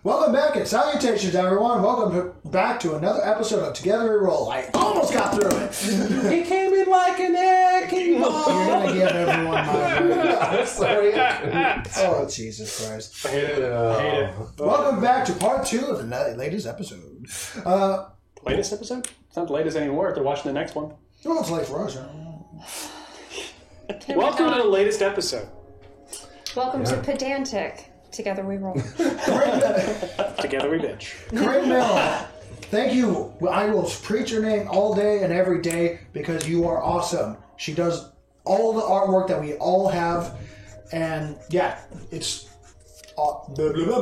Welcome back and salutations, everyone. Welcome back to another episode of Together We Roll. I almost got through it. He came in like an egg. You're going to give everyone my I'm sorry. Oh, Jesus Christ. I hate it. Welcome back to part 2 of the latest episode. Latest episode? It's not the latest anymore if they're watching the next one. Well, it's late for us. Welcome to the latest episode. Welcome to Pedantic. Together we roll. Together we bitch. Corinne Miller, thank you. I will preach your name all day and every day because you are awesome. She does all the artwork that we all have, and yeah, it's. There you go.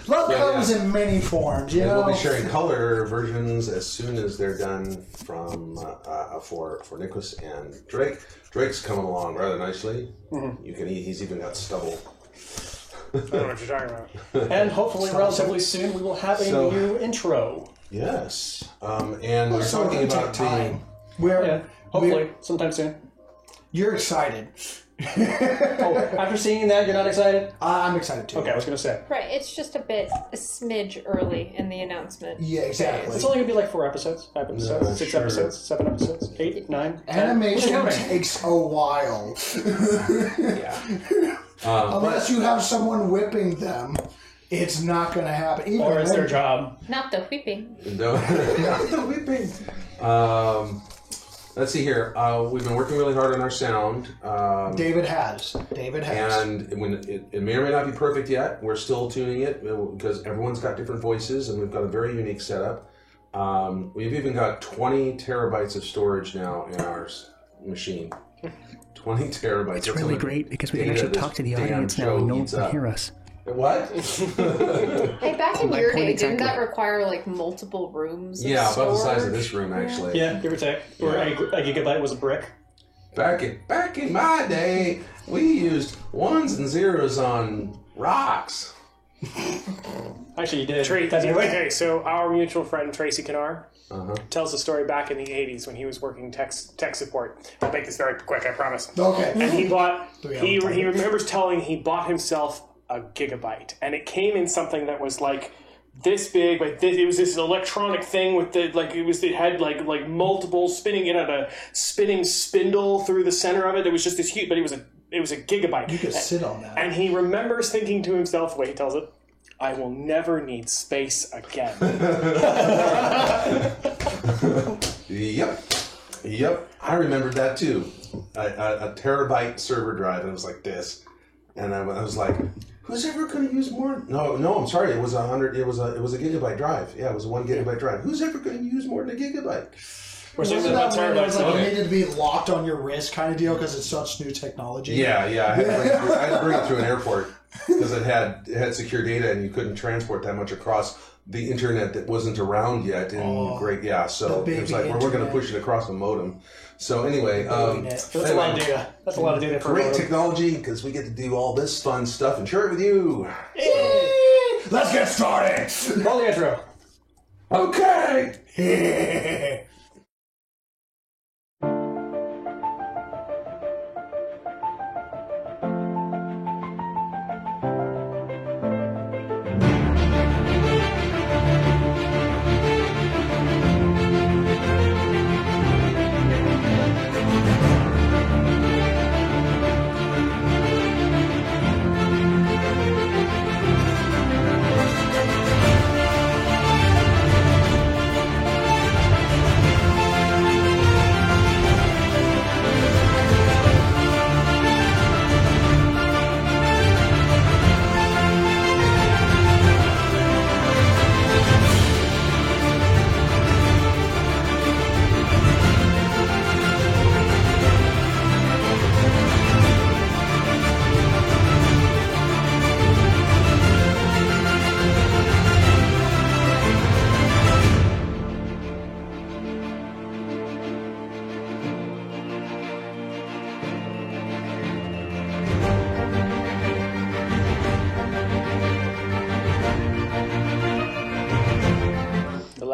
Love comes in many forms, you And know. we'll be sharing color versions as soon as they're done from for Nicholas and Drake. Drake's coming along rather nicely. Mm-hmm. He's even got stubble. I don't know what you're talking about. And hopefully relatively soon we will have a new intro. Yes, and we're So talking it'll take about time. Yeah, hopefully sometime soon. You're excited. Oh, after seeing that, you're not excited? I'm excited too. Okay, I was going to say. Right, it's just a smidge early in the announcement. Yeah, exactly. It's only going to be like 4 episodes, 5 episodes, 6 sure. episodes, 7 episodes, 8, 9, 10. Animation takes a while. Yeah. Unless you have someone whipping them, it's not going to happen. Even Or it's when- their job. Not the whipping. No. Let's see here. We've been working really hard on our sound. David has. And when it may or may not be perfect yet. We're still tuning it because everyone's got different voices and we've got a very unique setup. We've even got 20 terabytes of storage now in our machine. 20 terabytes. It's really great because we can actually talk to the audience now and no one can hear us. What? Hey, back in My your point day, exactly. didn't that require like multiple rooms? Of Yeah, about the size of storage? this room, actually. Yeah, give or take. Or a gigabyte was a brick. Back in my day, we used ones and zeros on rocks. Actually, you did. Okay, so our mutual friend Tracy Kennar tells a story back in the 80s when he was working tech support. I'll make this very quick, I promise. Okay. And he bought, we have he time? remembers telling he bought himself a gigabyte. And it came in something that was like this big, but it was this electronic thing with it had like multiple spinning, it had a spinning spindle through the center of it. It was just this huge, but it was a gigabyte. You could sit on that. And he remembers thinking to himself, the way he tells it, I will never need space again. Yep. I remembered that too. A terabyte server drive, and it was like this. And I was like, who's ever going to use more? No, I'm sorry. It was 100. It was a gigabyte drive. Yeah, it was a 1 gigabyte drive. Who's ever going to use more than a gigabyte? Wasn't that when it was like it needed to be locked on your wrist kind of deal because it's such new technology? Yeah. I had to bring it through an airport because it had secure data, and you couldn't transport that much across the internet that wasn't around yet. So it was like, we're going to push it across the modem. So anyway, That's a lot of data. That's a lot of data for great technology because we get to do all this fun stuff and share it with you. Let's get started. Roll the intro. Okay.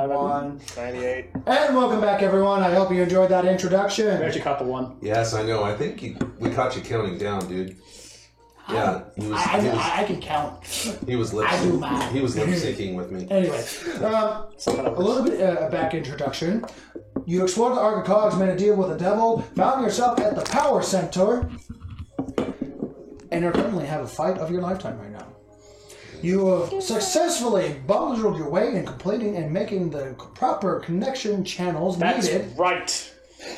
One. 98. And welcome back, everyone. I hope you enjoyed that introduction. We actually caught the one. Yes, I know. I think we caught you counting down, dude. Yeah, I can count. he was lip I do math. he was lip syncing with me. Anyway, a little bit back introduction. You explored the Ark of Cogs, made a deal with the devil, found yourself at the Power Center, and are currently have a fight of your lifetime right now. You have successfully bundled your way in completing and making the proper connection channels needed. That's right.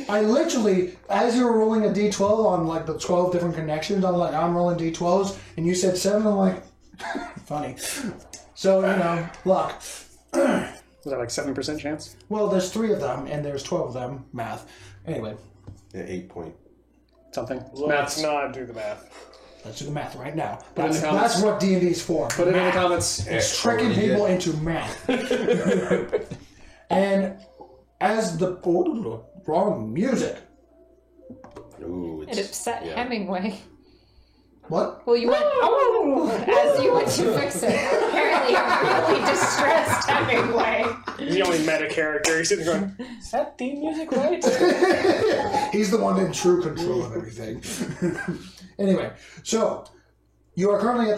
I literally, as you were rolling a d12 on like the 12 different connections, I'm rolling d12s, and you said 7, I'm like, funny. So, luck. Was that like 7% chance? Well, there's 3 of them, and there's 12 of them. Math. Anyway. Yeah, 8 point. Something. Let's not do the math. Let's do the math right now. Put it in the comments. That's what D&D's for. Put it in the comments. It's tricking people into math. And as the... wrong music. Ooh, It upset Hemingway. What? Well, you went, as you went to fix it. Apparently, a really distressed Hemingway. He's the only meta character. He's sitting there going, is that theme music right? He's the one in true control of everything. Anyway, so you are currently at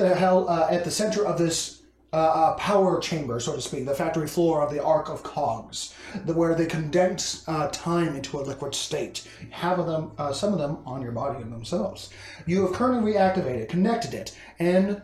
the center of this power chamber, so to speak, the factory floor of the Ark of Cogs, where they condense time into a liquid state. Some of them on your body in themselves. You have currently reactivated, connected it, and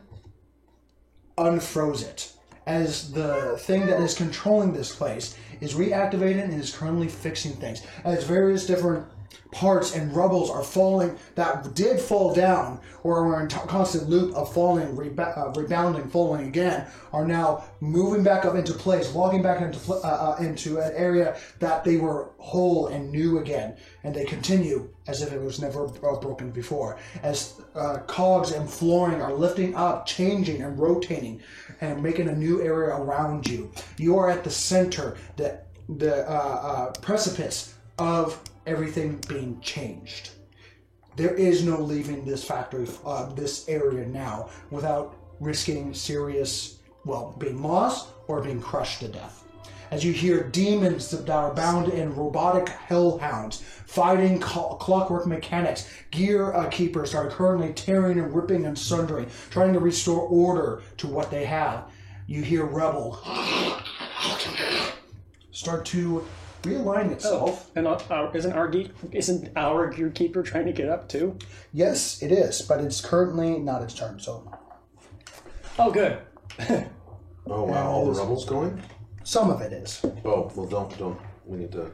unfroze it, as the thing that is controlling this place is reactivated and is currently fixing things. As various different parts and rubbles are falling that did fall down or were in constant loop of falling, rebounding, falling again, are now moving back up into place, logging back into an area that they were whole and new again, and they continue as if it was never broken before. As cogs and flooring are lifting up, changing and rotating, and making a new area around you. You are at the center, the precipice of everything being changed. There is no leaving this factory, this area now, without risking serious, being lost or being crushed to death. As you hear demons that are bound in robotic hellhounds, fighting clockwork mechanics, gear keepers are currently tearing and ripping and sundering, trying to restore order to what they have. You hear Rebel start to realign itself. And isn't our gear keeper trying to get up too? Yes, it is, but it's currently not its turn. So. Oh, good. Oh wow! All the rebels going? Some of it is. Oh well, don't. We need to.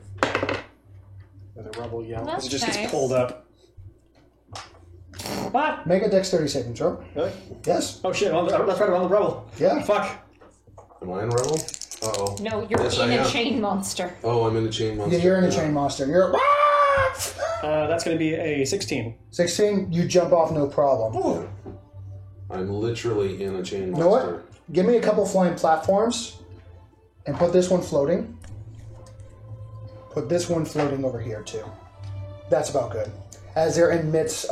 With a rebel yell. That's It just nice. gets pulled up. What? Make a dexterity saving throw. Really? Yes. Oh shit! That's right. I'm on the rebel. Yeah. Fuck. Am I in rebel? Uh-oh. No, you're Yes, in I a am. chain monster. Oh, I'm in a chain monster. Yeah, you're in a chain monster. You're That's going to be a 16. 16. You jump off, no problem. I'm literally in a chain monster. You know what? Give me a couple flying platforms, and put this one floating. Put this one floating over here too. That's about good. As they're in midst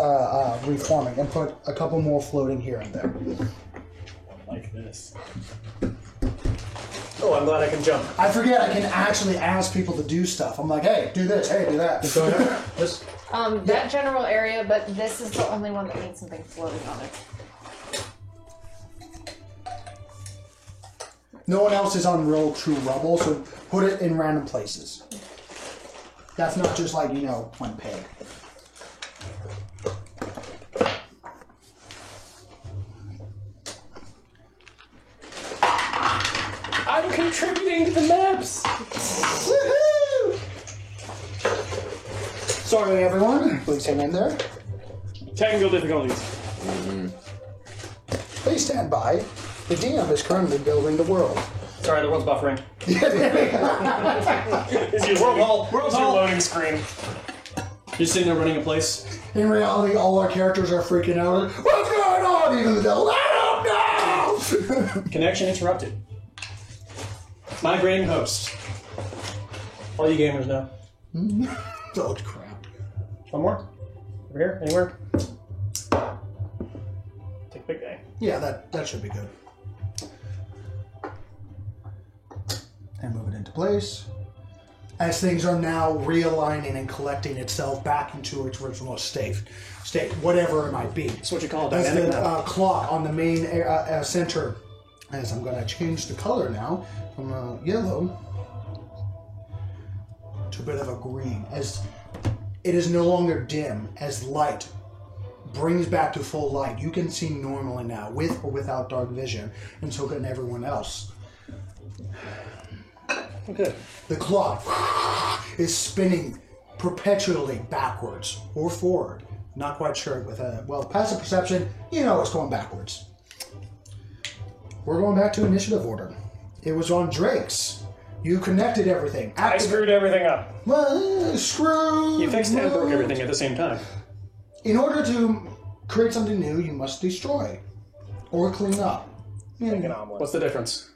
reforming, and put a couple more floating here and there. Like this. Oh, I'm glad I can jump. I forget I can actually ask people to do stuff. I'm like, hey, do this, hey, do that. This. That general area, but this is the only one that needs something floating on it. No one else is on real true rubble, so put it in random places. That's not just like, one peg. I'm contributing to the maps! Woohoo! Sorry, everyone. Please hang in there. Technical difficulties. Please stand by. The DM is currently building the world. Sorry, the world's buffering. Is your loading screen. You're sitting there running a place. In reality, all our characters are freaking out. What's going on? Even the devil, I don't know! Connection interrupted. Migraine host. All you gamers know. Oh, crap. One more? Over here? Anywhere? Take a big guy. Yeah, that should be good. And move it into place. as things are now realigning and collecting itself back into its original state, whatever it might be. That's what you call a As dynamic the map. clock on the main center, as I'm going to change the color now from yellow to a bit of a green, as it is no longer dim, as light brings back to full light. You can see normally now, with or without dark vision, and so can everyone else. Okay. The clock is spinning perpetually backwards or forward. Not quite sure. With passive perception, you know it's going backwards. We're going back to initiative order. It was on Drake's. You connected everything. I screwed everything up. Well, screw. You fixed and broke everything at the same time. In order to create something new, you must destroy or clean up. Make an omelet. What's the difference?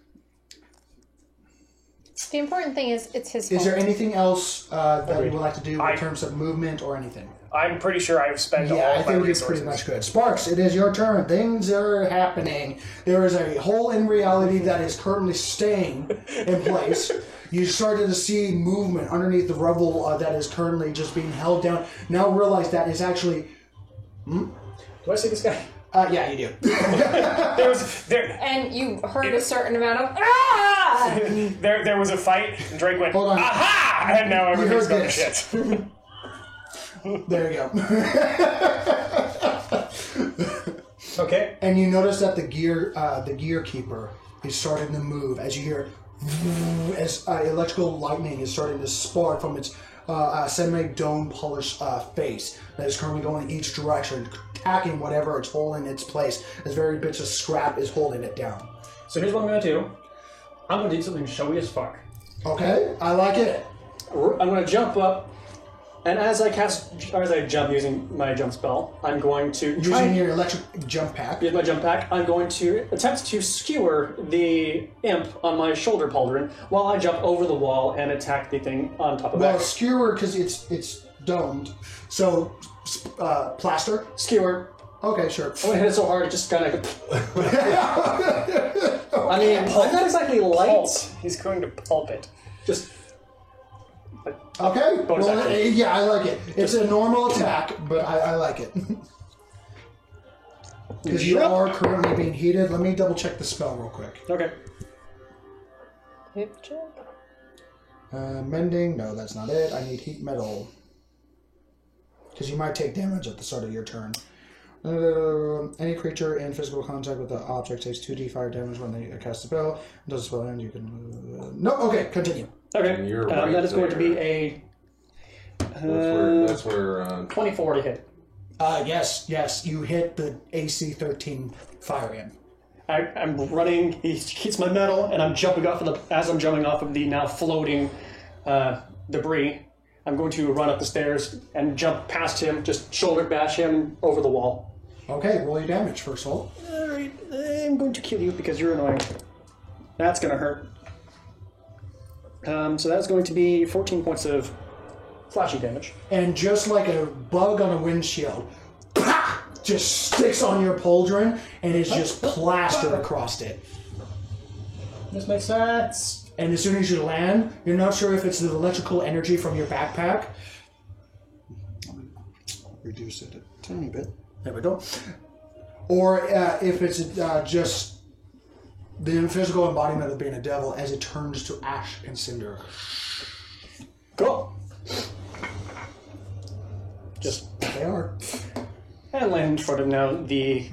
The important thing is it's his Is fault. there anything else that you would like to do in I- terms of movement or anything? I'm pretty sure I've spent all Yeah, I of my think it's resources. pretty much good. Sparks, it is your turn. Things are happening. There is a hole in reality that is currently staying in place. You started to see movement underneath the rubble that is currently just being held down. Now realize that is actually... Do I see this guy? Yeah, you do. There And you heard a certain amount of ah! there was a fight, and Drake went, Hold on. aha! And now everything's heard gone to this. shit. There you go. Okay. And you notice that the gear keeper is starting to move as you hear as electrical lightning is starting to spark from its semi-dome polished face that is currently going in each direction, attacking whatever it's holding its place as very bits of scrap is holding it down. So here's what I'm going to do. I'm going to do something showy as fuck. Okay, I like it. I'm going to jump up, and as I jump using my jump spell, I'm going to Using your electric jump pack. With my jump pack, I'm going to attempt to skewer the imp on my shoulder pauldron while I jump over the wall and attack the thing on top of Well, it. skewer because it's domed. So plaster. Skewer. Okay, sure. I'm going to hit it so hard it just kind of... I mean, I'm not exactly light. Pulp. He's going to pulp it. Just... Okay. Bonus Well, action. yeah, I like it. It's a normal attack, but I like it. Because you are currently being heated. Let me double check the spell real quick. Okay. Hip jump? Mending. No, that's not it. I need heat metal. Because you might take damage at the start of your turn. Any creature in physical contact with the object takes 2d5 damage when they cast a spell. Does the spell end, you can... No, okay, continue. Okay. And you're right that is going to be there. a That's where 24 to hit. Yes, you hit the AC 13 fire in. I'm running, he hits my metal, and I'm jumping off as I'm jumping off of the now floating debris. I'm going to run up the stairs and jump past him, just shoulder bash him over the wall. Okay, roll your damage first of all. Alright, I'm going to kill you because you're annoying. That's going to hurt. So that's going to be 14 points of slashing damage. And just like a bug on a windshield, just sticks on your pauldron and is just plastered across it. This makes sense. And as soon as you land, you're not sure if it's the electrical energy from your backpack. Reduce it a tiny bit. There we go. Or if it's just the physical embodiment of being a devil as it turns to ash and cinder. Cool. Just They are. and land in front of now the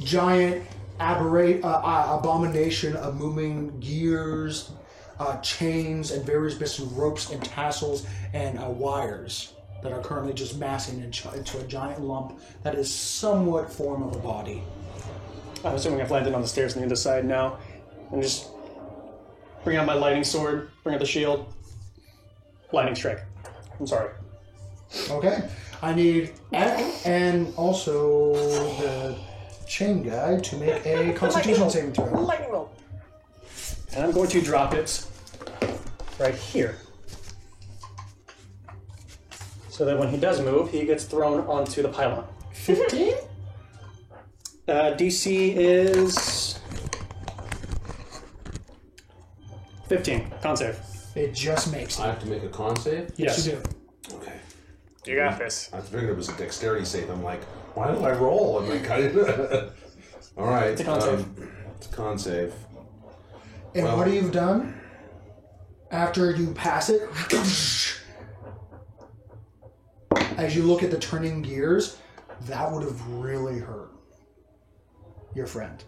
Giant abomination of moving gears, chains, and various bits of ropes and tassels and wires that are currently just massing into a giant lump that is somewhat form of a body. I'm assuming I've landed on the stairs on the other side now. And just bring out my lightning sword, bring out the shield. Lightning strike. I'm sorry. Okay, I need Eck and also the chain guy to make a Constitution saving throw. Lightning roll. And I'm going to drop it right here. So that when he does move, he gets thrown onto the pylon. 15? DC is 15. Con save. It just makes it. I have to make a con save? Yes, you do. Okay. You got this. I figured it was a dexterity save. I'm like, why did I roll? I'm like, all right. It's a con save. It's a con save. And Well- what you've done, after you pass it, as you look at the turning gears, that would have really hurt your friend.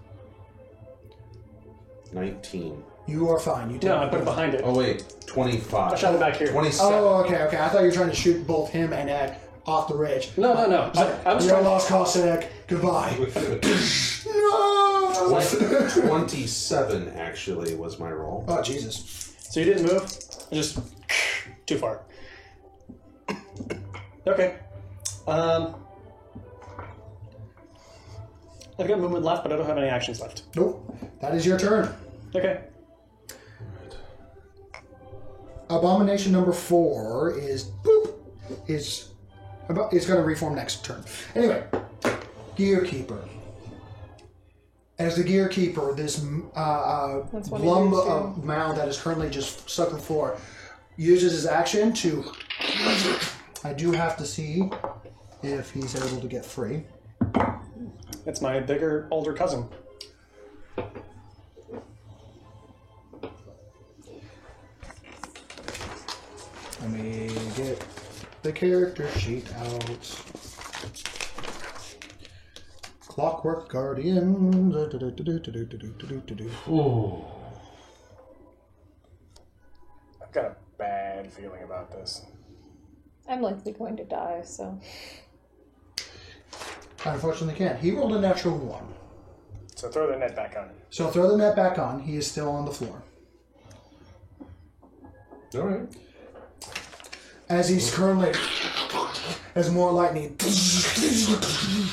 19. You are fine. You take No, I put it behind it. Oh, wait. 25. I shot it back here. 27. Oh, okay. I thought you were trying to shoot both him and Ed off the ridge. No. I was You're trying. lost, Cossack. Goodbye. No! 27, actually, was my roll. Oh, Jesus. So you didn't move? Just too far. Okay. I've got movement left, but I don't have any actions left. Nope. That is your turn. Okay. Abomination number 4 is going to reform next turn. Anyway, Gear Keeper. As the Gear Keeper, this lump of mound that is currently just stuck on the floor uses his action to. I do have to see if he's able to get free. It's my bigger, older cousin. Let me get the character sheet out. Clockwork Guardian. Ooh. I've got a bad feeling about this. I'm likely going to die, so. I unfortunately can't. He rolled a natural 1. So throw the net back on. So throw the net back on. He is still on the floor. All right. As he's currently, as more lightning,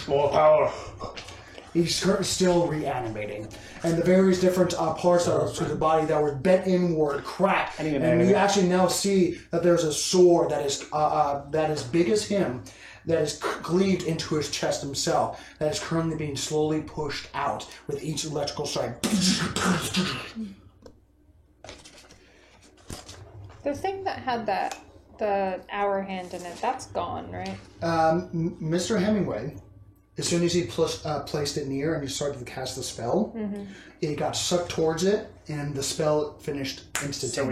More power. he's still reanimating. And the various different parts of the body that were bent inward crack. I need an And you animate. actually now see that there's a sword that is big as him, that is cleaved into his chest himself, that is currently being slowly pushed out with each electrical strike. The thing that had the hour hand in it, that's gone, right? Mr. Hemingway, as soon as he placed it near and he started to cast the spell, it got sucked towards it, and the spell finished So we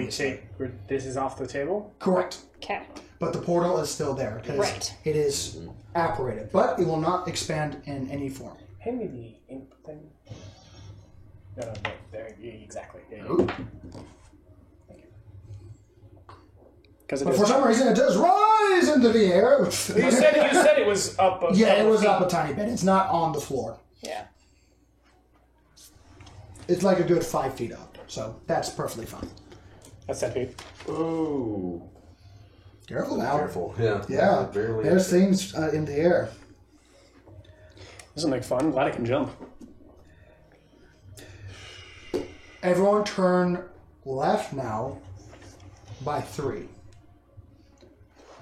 instantaneously. take this is off the table. Correct. Okay. But the portal is still there because Right. it is apparated, but it will not expand in any form. Hand me the input thing. No, there, exactly. Yeah, Ooh. Thank you. Because it But is. for some reason, it does rise into the air. You said it was up. Yeah, it was feet. up a tiny bit. It's not on the floor. Yeah. It's like a good 5 feet up, so that's perfectly fine. That's 10 feet. Oh. Careful now. Careful. Yeah. Yeah, Barely. there's things in the air. This will make fun. Glad I can jump. Everyone turn left now by 3.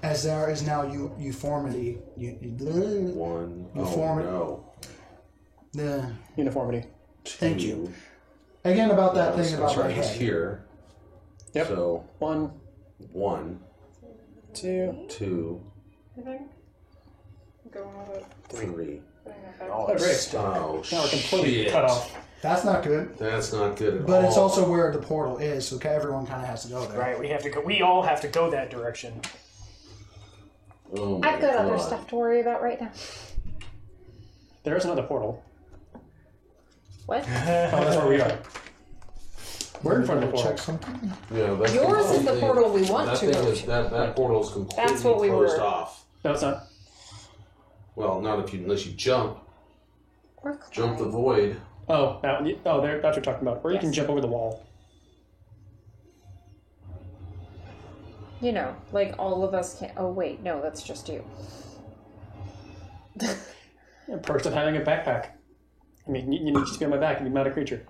As there is now uniformity. One. You Oh, form it. no. Uniformity. Thank you. Again, about that thing about That's my right. It's head. here. Yep. So 1, 1, 2. 2, I think. Going with it. 3. Oh, great. Oh, Now we're completely shit. cut off. That's not good. That's not good at all. But it's also where the portal is, so everyone kind of has to go there. Right, we have to go. We all have to go that direction. Oh my I've got other God. stuff to worry about right now. There is another portal. What? Oh, that's where we are. We're in front of the Check portal. something. Yeah, that's Yours is the completely- portal we want that to thing go is, to. that portal is completely That's what we closed were- off. No, it's not. Well, not if you unless you jump We're the climbing. void. Oh, there. That's what you're talking about. Or you can Yes. jump over the wall. You know, like all of us can't. Oh, wait, no, that's just you. Yeah, perks of having a backpack. I mean, you need to be on my back and you're not a creature.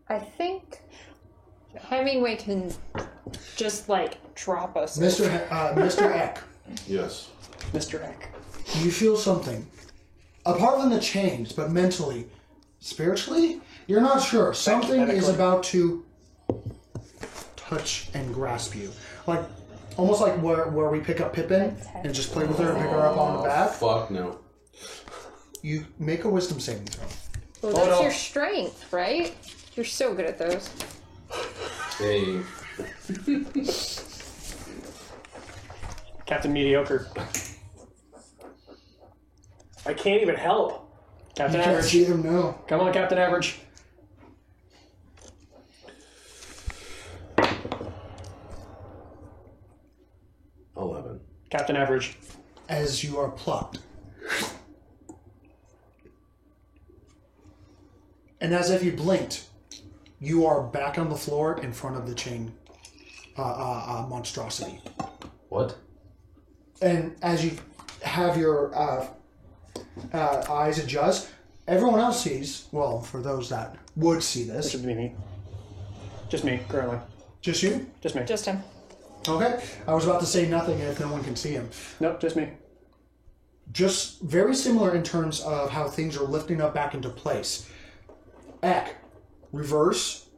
I think Hemingway can just like drop us. Mr. Eck, Yes. Mr. Eck. you feel something. Apart from the chains, but mentally, spiritually, you're not sure. Something is Magnetically. about to touch and grasp you. Like, almost like where we pick up Pippin and just play with her and pick her up on the back. Fuck no. You make a wisdom saving throw. Well, that's your strength, right? You're so good at those. Hey. Captain Mediocre. I can't even help. Captain You can't Average. see them, no. Come on, Captain Average. Captain Average. As you are plucked. And as if you blinked, you are back on the floor in front of the chain monstrosity. What? And as you have your eyes adjust, everyone else sees, well, for those that would see This this. should be me. Just me, currently. Just you? Just me. Just him. Okay. I was about to say nothing if no one can see him. Nope, just me. Just very similar in terms of how things are lifting up back into place. Eck, reverse,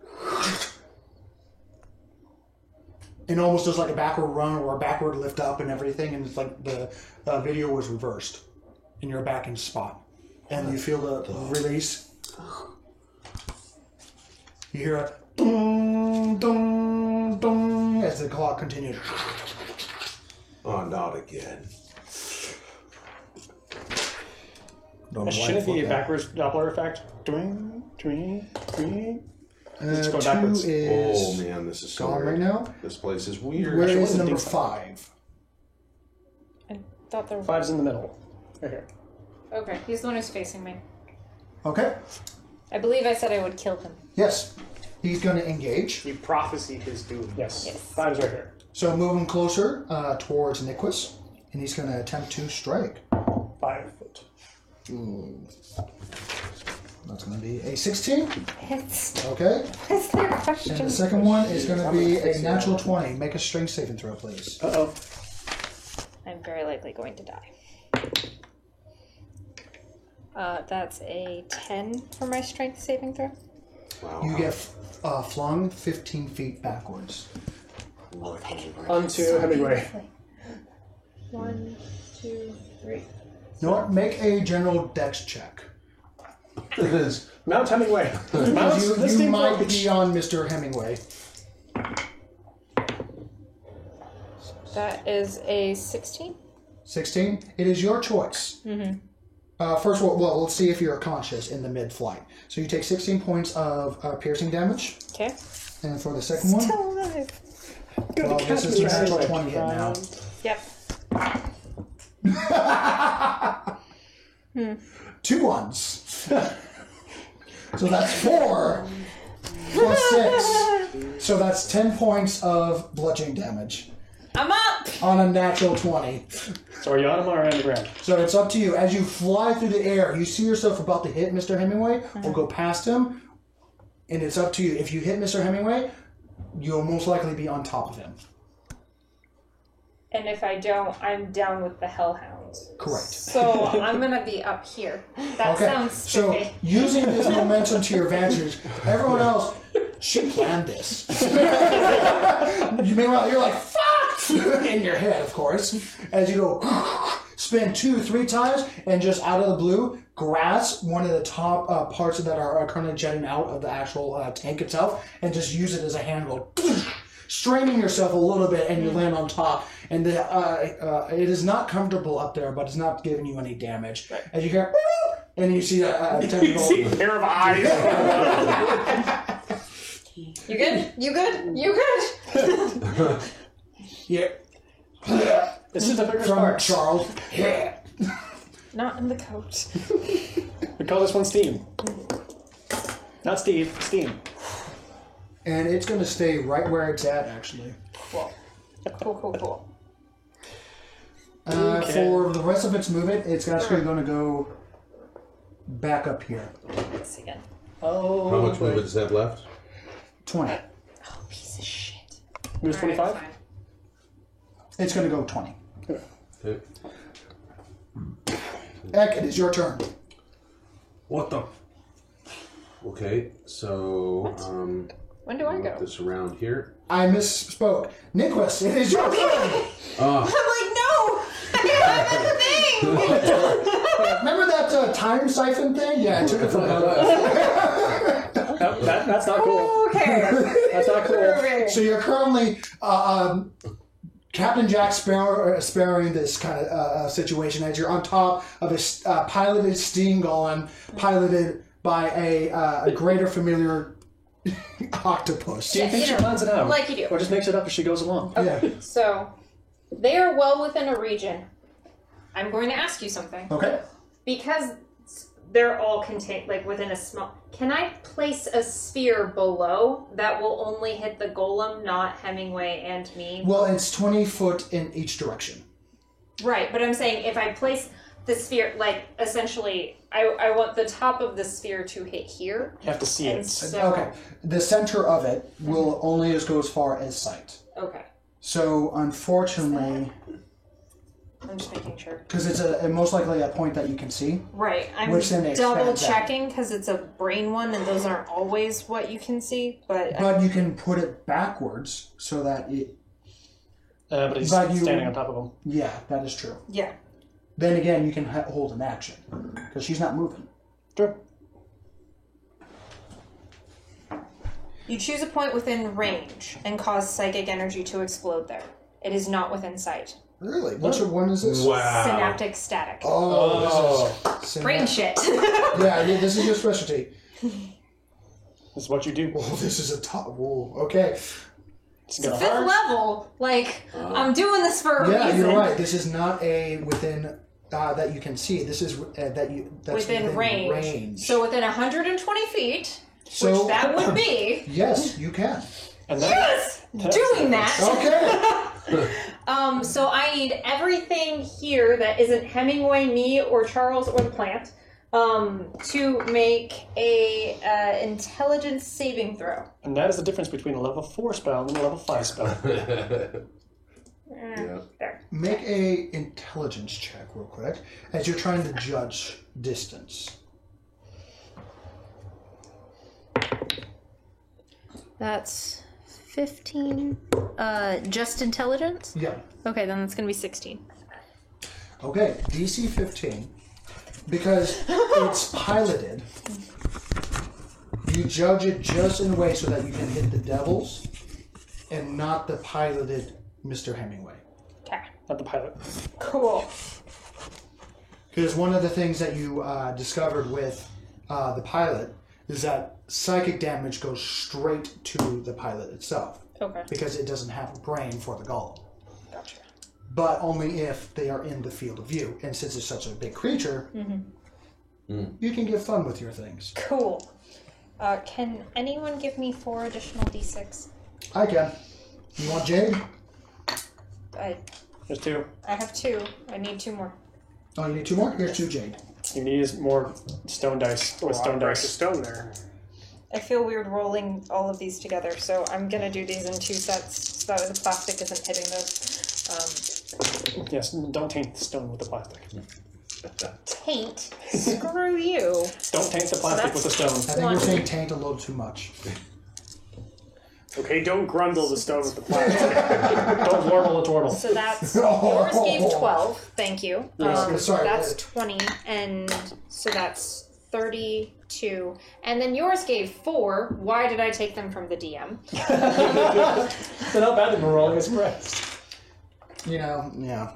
and almost does like a backward run or a backward lift up and everything, and it's like the video was reversed, and you're back in spot, and you feel the release. You hear a dong dong dong as the clock continues. Oh, not again. Shouldn't it be a backwards Doppler effect? Twing, twing, twing. Let's go 2 backwards. is Oh man, this is so gone weird. right now. This place is weird. Where Actually, is wasn't number think so. 5? I thought there was... 5's in the middle. Right here. Okay, he's the one who's facing me. Okay. I believe I said I would kill him. Yes. He's going to engage. He prophesied his doom. Yes. Yes. 5's right here. So move him closer towards Niquis, and he's going to attempt to strike. 5 foot. That's going to be a 16. It's... Okay. Is there a And question? the second one is going to be a natural 20. Make a strength saving throw, please. Uh-oh. I'm very likely going to die. That's a 10 for my strength saving throw. Wow. You get flung 15 feet backwards. Onto Hemingway. 1, 2, 3. You know what? Make a general dex check. It is. Mount Hemingway. Mount You, this you thing might approach. be on Mr. Hemingway. That is a 16. 16. It is your choice. Mm-hmm. First of all, well, let's see if you're conscious in the mid-flight. So you take 16 points of piercing damage. Okay. And for the second one, Still alive. well, this is a natural 20 hit now. Yep. 2 ones. So that's 4 plus 6. So that's 10 points of bludgeoning damage I'm up! on a natural 20. So are you on him or on the ground? So it's up to you. As you fly through the air, you see yourself about to hit Mr. Hemingway or go past him, and it's up to you. If you hit Mr. Hemingway, you'll most likely be on top of him. And if I don't, I'm down with the hellhounds. Correct. So I'm gonna be up here. That Okay, sounds so spiffy. using this momentum to your advantage, everyone else, she planned this. Meanwhile, you're like, fuck! In your head, of course, as you go, spin 2-3 times, and just out of the blue, grasp one of the top parts that are kind of jetting out of the actual tank itself, and just use it as a handle. Straining yourself a little bit, and you land on top. And it is not comfortable up there, but it's not giving you any damage. Right. As you hear, and you see a tentacle. See a pair of eyes. You good? You good? You good? Yeah. This is the bigger From sparks. Charles. Yeah. Not in the coat. We call this one Steam. Not Steve, Steam. And it's going to stay right where it's at, actually. Cool. Cool. For the rest of its movement, it's actually going to go back up here. Let's see again. Oh. How much movement does that have left? 20. Oh, piece of shit. Moves 25? Fine. It's going to go 20. Okay. Eck, it is your turn. What the? Okay, so When do I put go? this around here. I misspoke. Nicholas, it is your turn. I'm like, no! I'm the thing! Remember that time siphon thing? Yeah, I took it from That's not cool. Okay. That's not cool. Okay. So you're currently Captain Jack sparing this kind of situation as you're on top of a piloted steam golem piloted by a greater familiar octopus. Do you think she plans it out? Like you do. Or just makes it up as she goes along? Yeah. So, they are well within a region. I'm going to ask you something. Okay. Because they're all contained, like within a small... Can I place a sphere below that will only hit the golem, not Hemingway and me? Well, it's 20 foot in each direction. Right, but I'm saying if I place the sphere, like, essentially, I want the top of the sphere to hit here. You have to see And it. so... Okay. The center of it will only go as far as sight. Okay. So, unfortunately, I'm just making sure. because it's most likely a point that you can see. Right, I'm Which then expands double out. checking because it's a brain one and those aren't always what you can see, but... But you can put it backwards so that it... But he's But you- standing on top of him. Yeah, that is true. Yeah. Then again, you can hold an action because she's not moving. Sure. You choose a point within range and cause psychic energy to explode there. It is not within sight. Really? Which one is this? Wow. Synaptic static. Oh, this is... Brain shit. Yeah, this is your specialty. That's what you do. Oh, this is a top... Whoa, okay. It's gonna Fifth hurt. level. Like, I'm doing this for a Yeah, reason. you're right. This is not a within... that you can see. This is that's Within range. So within 120 feet, So- which that would be. Yes, you can. And then, Yes! Doing that. Okay. So I need everything here that isn't Hemingway, me, or Charles, or the plant, to make a intelligence saving throw. and that is the difference between a level 4 spell and a level 5 spell. Yeah. There. Make a intelligence check real quick as you're trying to judge distance. That's 15. Just intelligence? Yeah. Okay, then that's gonna be 16. Okay, DC 15. Because it's piloted, you judge it just in a way so that you can hit the devils and not the piloted Mr. Hemingway. Okay. Not the pilot. Cool. Because one of the things that you discovered with the pilot is that psychic damage goes straight to the pilot itself. Okay. Because it doesn't have a brain for the golem. Gotcha. But only if they are in the field of view. And since it's such a big creature, you can get fun with your things. Cool. Can anyone give me 4 additional d6? I can. You want Jade? There's 2. I have 2. I need 2 more. Oh, you need 2 more? Here's 2 Jade. You need more stone dice with stone Break the dice. stone there. I feel weird rolling all of these together, so I'm gonna do these in 2 sets so that the plastic isn't hitting those. Yes, don't taint the stone with the plastic. Taint? Screw you. Don't taint the plastic with the stone. I think we're saying taint a little too much. Okay, don't grundle the stone with the plastic. Don't warble the turtle. So that's yours gave 12. Thank you. Sorry. That's 20, and so that's 32. And then yours gave 4. Why did I take them from the DM? Then how bad they were rolling is press. You know, yeah.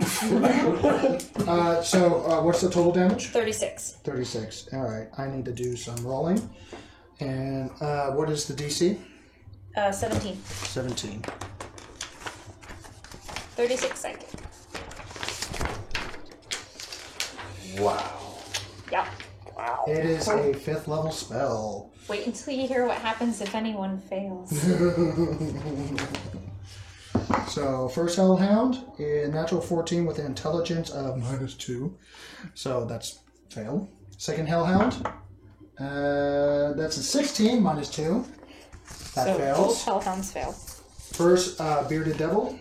So what's the total damage? 36. 36. All right. I need to do some rolling. And what is the DC? 17. 17. 36 psychic. Wow. Yeah. Wow. It is a 5th level spell. Wait until you hear what happens if anyone fails. So first Hellhound, a natural 14 with an intelligence of -2. So that's fail. Second Hellhound, that's a 16 -2. That So both fails. hellhounds fail. First Bearded Devil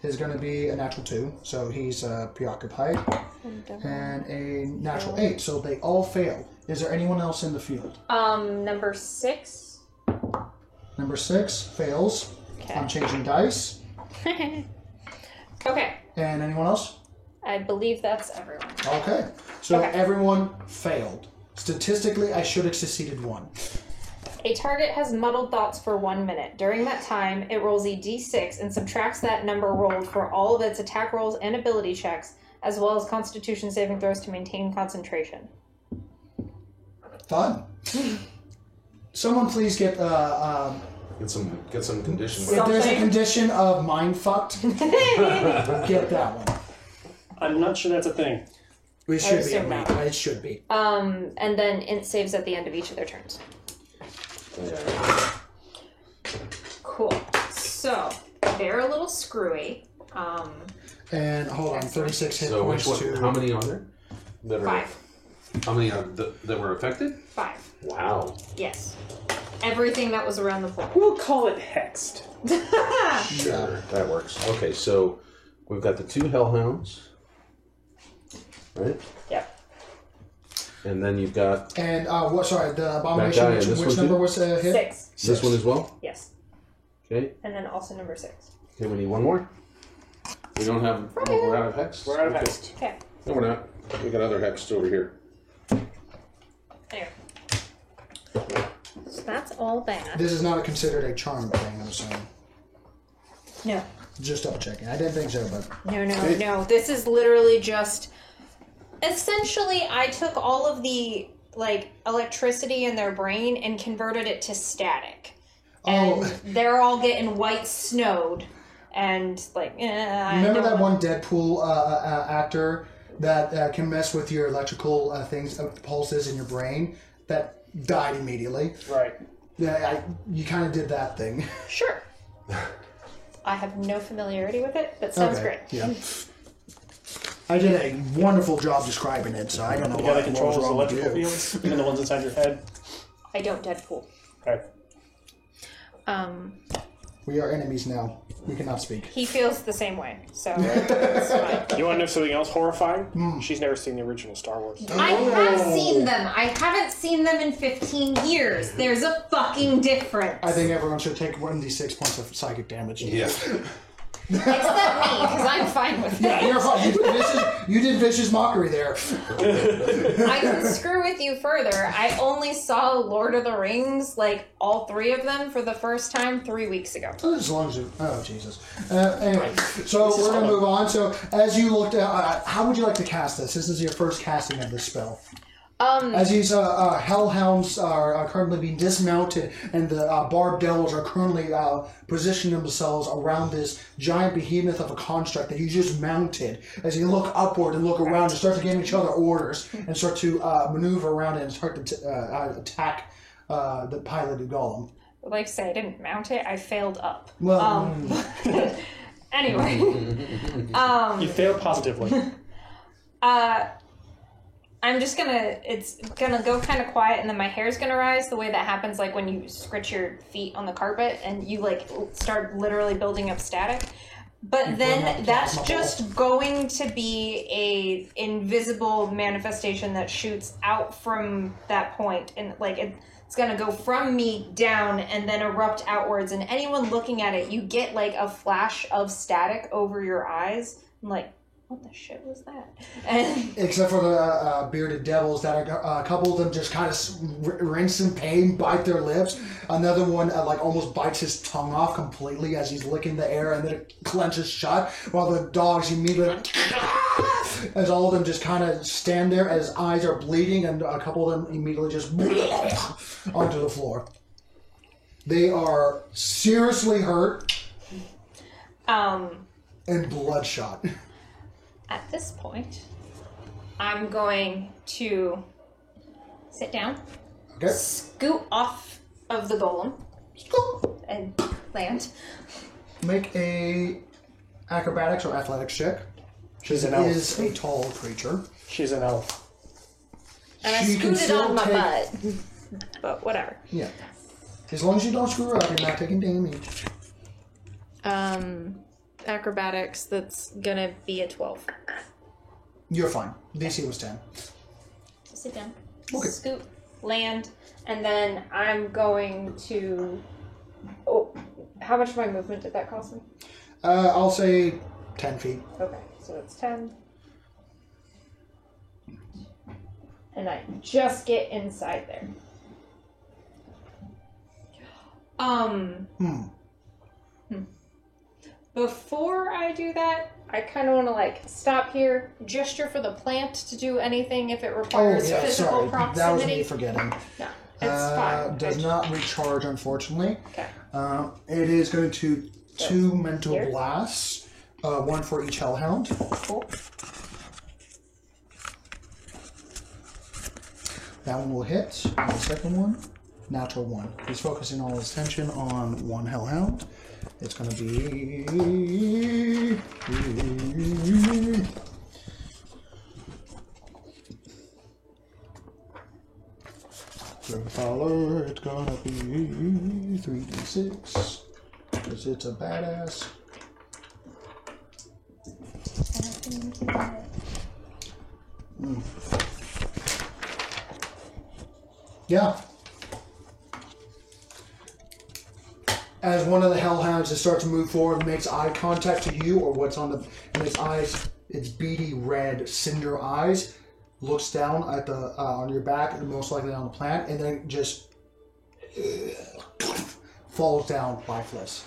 is going to be a natural 2, so he's preoccupied. And a natural 8, so they all fail. Is there anyone else in the field? Number 6. Number 6 fails. Okay. I'm changing dice. Okay. And anyone else? I believe that's everyone. Okay. So Okay. everyone failed. Statistically, I should have succeeded 1. A target has muddled thoughts for 1 minute. During that time, it rolls a d6 and subtracts that number rolled for all of its attack rolls and ability checks, as well as Constitution saving throws to maintain concentration. Fun. Someone please get Get some condition. if there's a condition of mind fucked, get that one. I'm not sure that's a thing. It should be. assume not. It should be. And then int saves at the end of each of their turns. Cool. So, they're a little screwy. And hold on, 36 hit So points which one? to How many are there? That are, 5. How many are that were affected? 5. Wow. Yes. Everything that was around the floor. We'll call it hexed. Sure, that works. Okay, so we've got the 2 hellhounds, right? Yep. And then you've got And what? Sorry, the abomination. That guy and this Which one number too? was hit? 6. this one as well. Yes. Okay. And then also number 6. Okay, we need one more. We don't have. We're out of hex. We're out of hexed. Okay. No, we're not. We got other hex over here. Anyway. So that's all that. This is not considered a charm thing, I'm assuming. No. Just double checking. I didn't think so, but No. This is literally just... Essentially, I took all of the, electricity in their brain and converted it to static. And they're all getting white snowed. And, remember that one Deadpool actor that can mess with your electrical pulses in your brain that died immediately? Right. Yeah, you kind of did that thing. Sure. I have no familiarity with it, but sounds great. Yeah. I did a wonderful job describing it, so I don't know The guy that what was controls wrong with electrical you. fields, even the ones inside your head. I don't Deadpool. Okay. We are enemies now. We cannot speak. He feels the same way, so it's fine. You want to know something else horrifying? She's never seen the original Star Wars. I have seen them. I haven't seen them in 15 years. There's a fucking difference. I think everyone should take 1d6 points of psychic damage. Yeah. Except me, because I'm fine with it. Yeah, you're fine. You did vicious mockery there. I can screw with you further. I only saw Lord of the Rings, all 3 of them, for the first time 3 weeks ago. As long as you... Oh, Jesus. Anyway, so we're going to move on. So, as you looked at... how would you like to cast this? This is your first casting of this spell. As these hellhounds are currently being dismounted and the barbed devils are currently positioning themselves around this giant behemoth of a construct that you just mounted, as you look upward and look around and start to give each other orders and start to maneuver around it and start to attack the piloted golem. Like I say, I didn't mount it. I failed up. Well, Anyway. You failed positively. I'm just it's gonna go kind of quiet, and then my hair's gonna rise the way that happens when you scratch your feet on the carpet and you start literally building up static. But then that's just going to be a invisible manifestation that shoots out from that point, and it's gonna go from me down and then erupt outwards, and anyone looking at it, you get a flash of static over your eyes. I'm what the shit was that? And except for the bearded devils that are, a couple of them just kind of rinse in pain, bite their lips. Another one almost bites his tongue off completely as he's licking the air, and then it clenches shut, while the dogs immediately, as all of them just kind of stand there as eyes are bleeding, and a couple of them immediately just onto the floor. They are seriously hurt and bloodshot. At this point, I'm going to sit down, Okay. scoot off of the golem, and land. Make a acrobatics or athletics check. She's an It elf. is a tall creature. She's an elf. And I She can scooted still on my take- butt. But whatever. Yeah. As long as you don't screw up, you're not taking damage. Acrobatics, that's gonna be a 12. You're fine. DC was 10. Sit down. Okay. Scoot, land, and then I'm going to Oh, how much of my movement did that cost me? I'll say 10 feet. Okay, so that's 10. And I just get inside there. Before I do that, I kind of want to like stop here, gesture for the plant to do anything if it requires physical proximity. That was me forgetting. No, it's fine. Does not recharge, unfortunately. Okay. It is going to 2 mental here? blasts, 1 for each hellhound. Cool. That one will hit. And the second one, natural 1. He's focusing all his attention on 1 hellhound. It's going to be... Grandfather, it's going to be 3d6. Because it's a badass. Yeah. As one of the hellhounds starts to move forward, makes eye contact to you, or what's on in its eyes, its beady red cinder eyes, looks down at the on your back, and most likely on the plant, and then just falls down lifeless.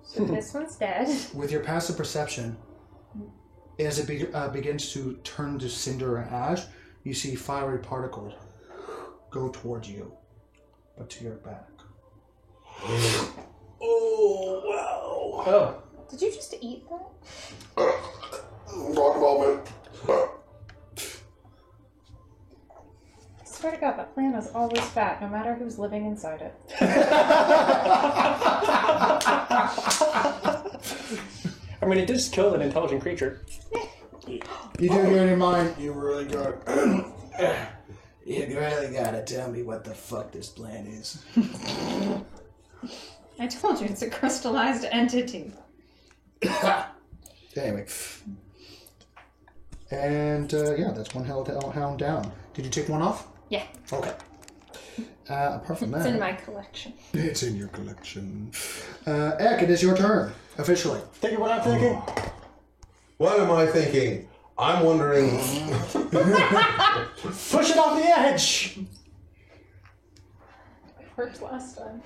So this one's dead. With your passive perception, as it begins to turn to cinder and ash, you see fiery particles go towards you, but to your back. Oh, wow. Oh. Did you just eat that? Rock moment. I swear to God, that plant is always fat, no matter who's living inside it. I mean, it did just kill an intelligent creature. You do hear in your mind, you really got you really gotta tell me what the fuck this plant is. I told you, it's a crystallized entity. Anyway. And, yeah, that's one hellhound down. Did you take one off? Yeah. Okay. Apart from that... It's in my collection. It's in your collection. Ek, it is your turn, officially. Thinking what I'm thinking? What am I thinking? I'm wondering... Push it off the edge! It worked last time.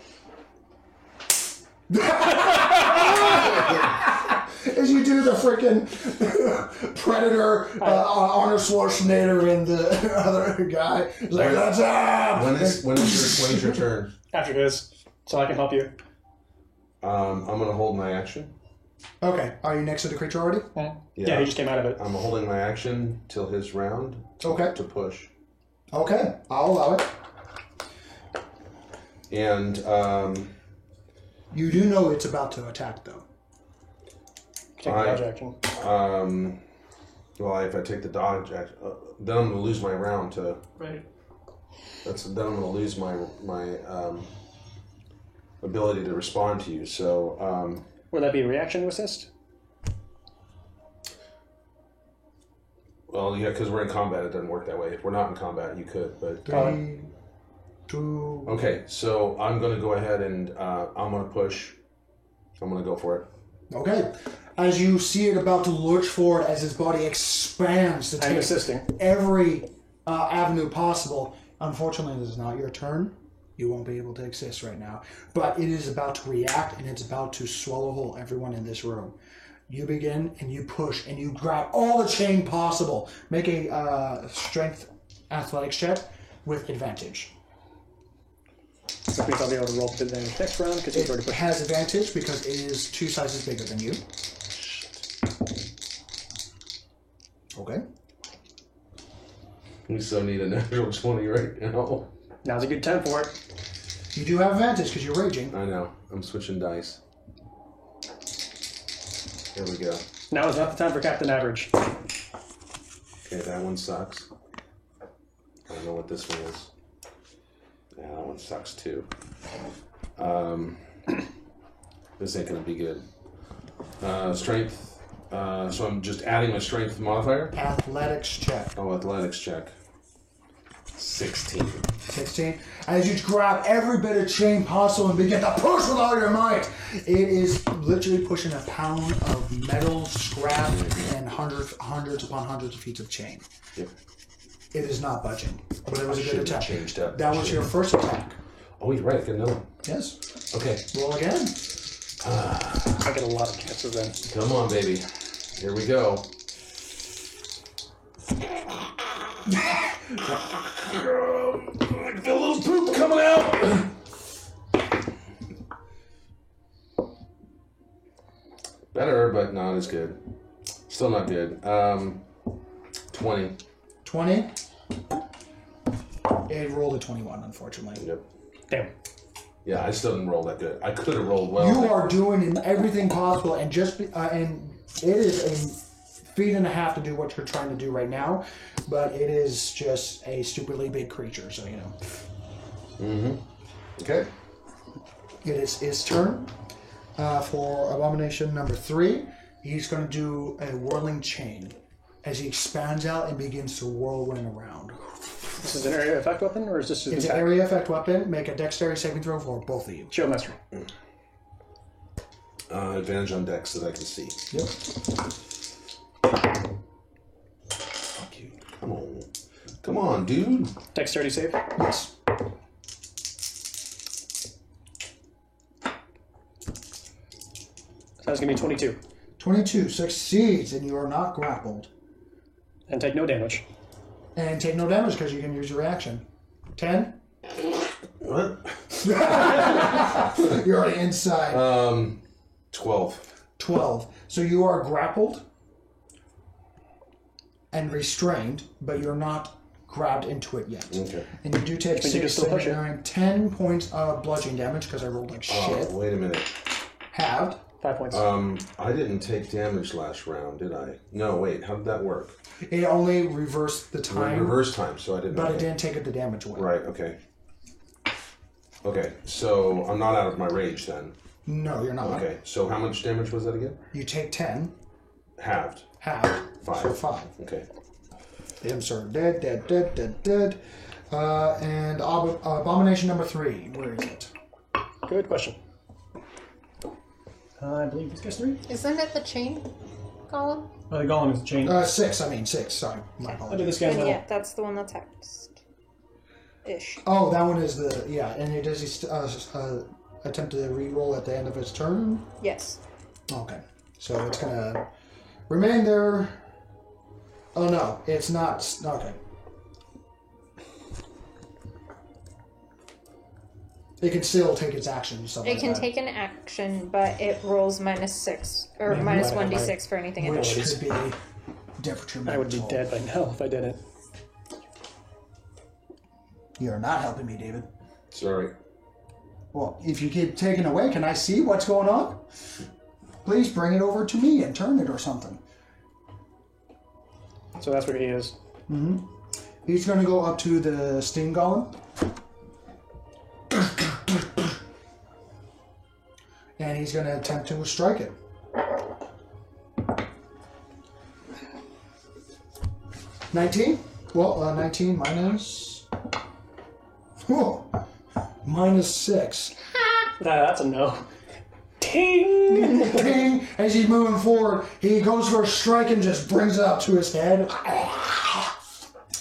As you do the freaking Predator, Arnold Schwarzenegger and the other guy. It's like, that's up! When is your turn? After his, so I can help you. I'm going to hold my action. Okay, are you next to the creature already? Yeah, he just came out of it. I'm holding my action till his round Okay. to push. Okay, I'll allow it. And You do know it's about to attack, though. Take the dodge action. Well, if I take the dodge action, then I'm going to lose my round to... Right. Then I'm going to lose my ability to respond to you, so... Would that be a reaction to assist? Well, yeah, because we're in combat, it doesn't work that way. If we're not in combat, you could, but... 3, 2... Okay, so I'm going to go ahead and I'm going to push. I'm going to go for it. Okay. As you see it about to lurch forward, as his body expands to I'm take assisting. every avenue possible. Unfortunately, this is not your turn. You won't be able to assist right now. But it is about to react, and it's about to swallow whole everyone in this room. You begin, and you push, and you grab all the chain possible. Make a strength athletics check with advantage. So that means I'll be able to roll with advantage next round because he's already It pushed. has advantage because it is 2 sizes bigger than you. Okay. We so need a natural 20 right now. Now's a good time for it. You do have advantage because you're raging. I know. I'm switching dice. There we go. Now is not the time for Captain Average. Okay, that one sucks. I don't know what this one is. Yeah, that one sucks too. This ain't gonna be good. Strength. So I'm just adding my strength modifier. Athletics check. Oh, athletics check. 16. 16. As you grab every bit of chain possible and begin to push with all your might, it is literally pushing a pound of metal scrap and hundreds upon hundreds of feet of chain. Yep. It is not budging, but it was a good attack. Changed up. That was your first attack. Oh, you're right. Get another one. Yes. Okay. Roll again. I get a lot of chances then. Come on, baby. Here we go. I feel a little poop coming out. Better, but not as good. Still not good. 20. 20. It rolled a 21, unfortunately. Yep. Damn. Yeah, I still didn't roll that good. I could have rolled well. You are doing everything possible, and and it is a feet and a half to do what you're trying to do right now, but it is just a stupidly big creature, so you know. Mm-hmm. Okay. It is his turn for abomination number 3. He's going to do a whirling chain as he expands out and begins to whirlwind around. This is an area effect weapon, or is this just It's an area effect weapon. Make a dexterity saving throw for both of you. Shield mastery? Advantage on dex that I can see. Yep. Fuck you. Come on. Come on, dude. Dexterity save? Yes. That's going to be 22. 22 succeeds, and you are not grappled. And take no damage. And take no damage because you can use your reaction. 10? What? You're already inside. 12. 12. So you are grappled and restrained, but you're not grabbed into it yet. Okay. And you do take But you can 6, still 7, push it. 9, 10 points of bludgeoning damage because I rolled like shit. Oh, wait a minute. Halved. 5 points. I didn't take damage last round, did I? No, wait. How did that work? It only reversed the time, Reverse time, so I didn't. but it okay. didn't take the damage away. Right. Okay. Okay. So I'm not out of my rage then. No, you're not. Okay. So how much damage was that again? You take 10, Halved. halved, 5. so 5. Okay. Him sort of dead. And abomination number 3, where is it? Good question. I believe this guy's 3. Isn't it the chain column? Oh, the golem is the chain. 6, sorry. My I did apologies. this guy in the middle. Yeah, that's the one that's text. Ish. Oh, that one is the, yeah, and it does he attempt to re-roll at the end of his turn? Yes. Okay. So it's going to remain there. Oh, no, it's not. Okay. It can still take its action and stuff It like can that. take an action, but it rolls -6 or Maybe minus might have 1d6 for anything it Which does. could be detrimental. I would be dead by now if I didn't. You're not helping me, David. Sorry. Well, if you keep taking away, can I see what's going on? Please bring it over to me and turn it or something. So that's where he is. He's going to go up to the Sting Golem. And he's going to attempt to strike it. $19? Well, 19 minus... Whoa. -6. That's a no. Ting! Ding! As he's moving forward, he goes for a strike and just brings it up to his head.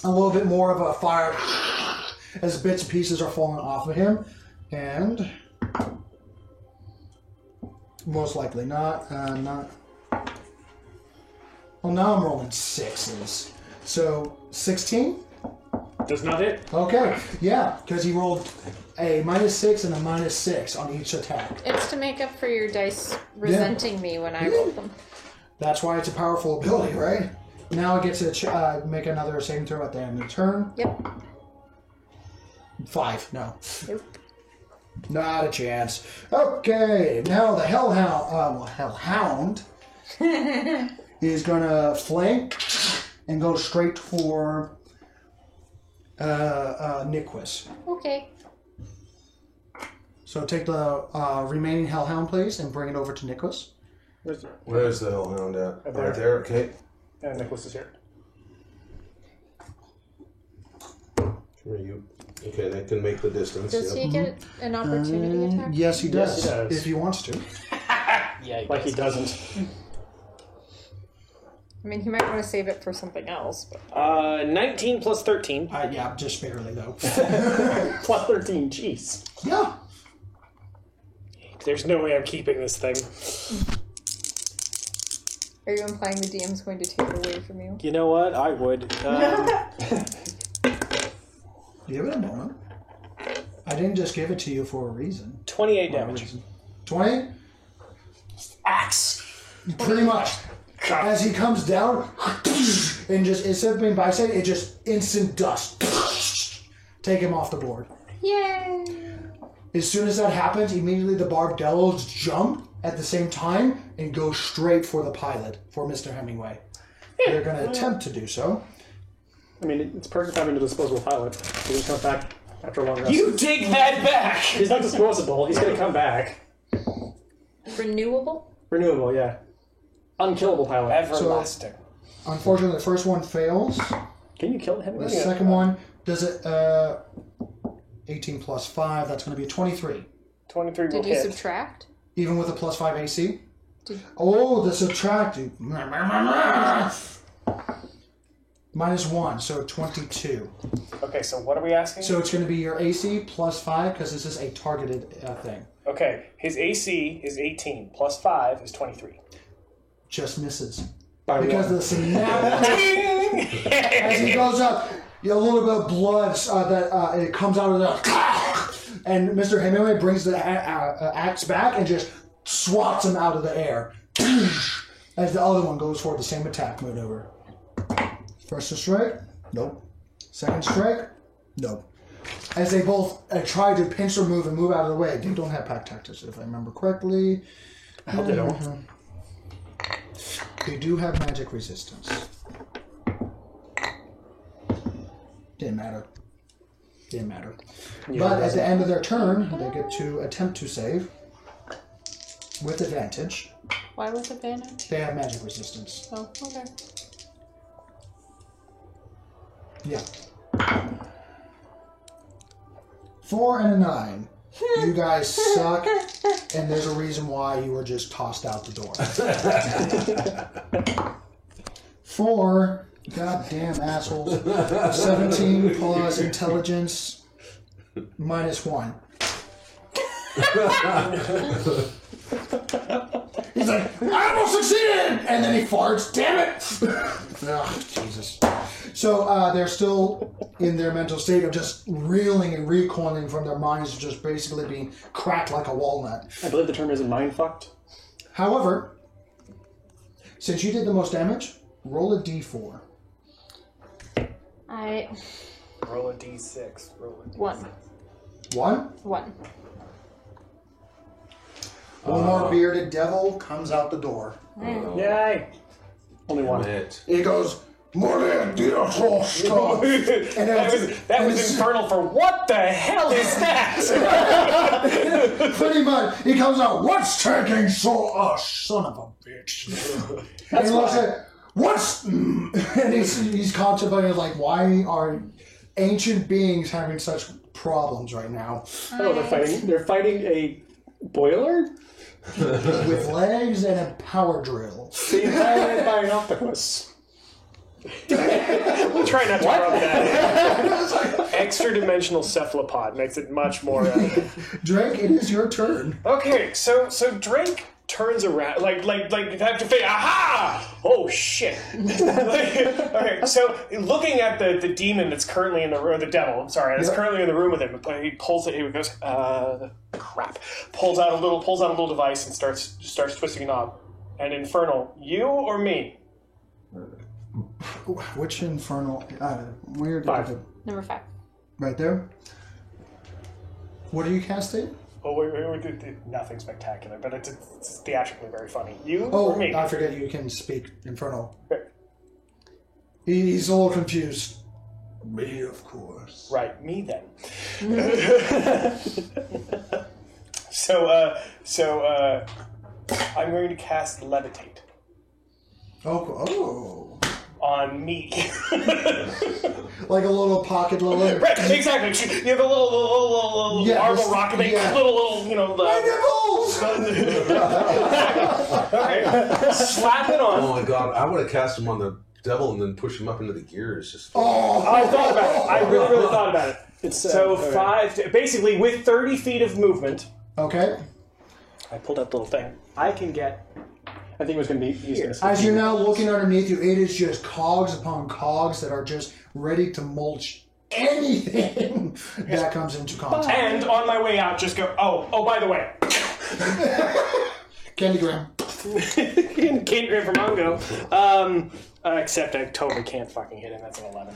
A little bit more of a fire as bits and pieces are falling off of him. And most likely not. Well, now I'm rolling 6s. So 16? Does not hit. Okay, yeah, because he rolled a -6 and a -6 on each attack. It's to make up for your dice resenting me when I roll them. That's why it's a powerful ability, right? Now it gets to make another saving throw at the end of the turn. Yep. 5, no. Nope. Not a chance. Okay, now the Hellhound is going to flank and go straight for Niquis. Okay. So take the remaining Hellhound, please, and bring it over to Niquis. Where's the hellhound at? Right there. Right there. Okay. And Nicholas is here. Where you? Okay, that can make the distance. Does he get an opportunity attack? Yes, he does. Yes, he does. If he wants to. Yeah, Like he doesn't. I mean, he might want to save it for something else. But... 19 plus 13. Yeah, just barely though. Plus 13, jeez. Yeah. There's no way I'm keeping this thing. Are you implying the DM's going to take it away from you? You know what? I would. Give it a moment. I didn't just give it to you for a reason. 28 damage. 20? Axe! Pretty much. As he comes down, and just instead of being bicep, it just instant dust. Take him off the board. Yay! As soon as that happens, immediately the Barbdellos jump at the same time and go straight for the pilot, for Mr. Hemingway. They're going to attempt to do so. I mean, it's perfect having a disposable pilot. He just comes back after a long rest. You take that back! He's not disposable. He's gonna come back. Renewable? Renewable, yeah. Unkillable pilot. Everlasting. Unfortunately, the first one fails. Can you kill him? The second one does it 18 plus 5, that's going to be a 23. 23 will Did you hit. subtract? Even with a plus 5 AC? Did- Oh, the subtract. -1, so 22. Okay, so what are we asking? So it's going to be your AC plus 5 because this is a targeted thing. Okay, his AC is 18, plus 5 is 23. Just misses. By Because one. of the synaptic. As he goes up, you know, a little bit of blood it comes out of the... And Mr. Hemingway brings the axe back and just swats him out of the air. As the other one goes for the same attack maneuver. First strike? Nope. Second strike? Nope. As they both try to pinch or move and move out of the way. They don't have pack tactics, if I remember correctly. I hope they don't. They do have magic resistance. Didn't matter. But at the end of their turn, they get to attempt to save with advantage. Why with advantage? They have magic resistance. Oh, okay. Yeah. 4 and a 9. You guys suck, and there's a reason why you were just tossed out the door. 4, goddamn assholes. 17 plus intelligence -1. He's like, I almost succeeded! And then he farts, damn it! Ugh, Jesus. So they're still in their mental state of just reeling and recoiling from their minds just basically being cracked like a walnut. I believe the term is mind fucked. However, since you did the most damage, roll a d4. Roll a d6. Roll a d6. 1. 1. 1. One more bearded devil comes out the door. Yay! Only one. He goes, more than the horse stuff. And That was infernal for what the hell is that? pretty much, he comes out, what's taking so... Oh, son of a bitch. And he looks at, what's... And he's contemplating, like, why are ancient beings having such problems right now? Oh, they're fighting a boiler? With legs and a power drill. Being piloted by an octopus. We'll try not to rub that. Extra dimensional cephalopod makes it much more. Drake, it is your turn. Okay, so Drake turns around like have to face. Aha! Oh shit! Okay, so looking at the demon that's currently in the room, the devil. I'm sorry, that's currently in the room with him. He pulls it. He goes, crap. Pulls out a little device and starts twisting a knob. And Infernal, you or me? Which infernal? Where did 5. it? Number 5. Right there. What are you casting? Oh, we did nothing spectacular, but it's theatrically very funny. You Oh, or me? I forget you can speak infernal. Okay. He's a little confused. Me, of course. Right, me then. So I'm going to cast Levitate Oh. on me. Like like a little pocket, little. Right, exactly. You have a little Yeah, marble this- rocket thing, yeah. little, you know, My the. nipples! Okay. Slap it on. Oh my god, I would have cast him on the devil and then push him up into the gears. Just Oh, I thought about it. I really thought about it. It's So okay. 5, basically with 30 feet of movement, okay. I pulled out the little thing. I can get. I think it was going to be easier. As you're now looking underneath you, it is just cogs upon cogs that are just ready to mulch anything that comes into contact. And on my way out, just go. Oh, by the way, Candy Graham. Can't grab from Mongo. Except I totally can't fucking hit him. That's an 11.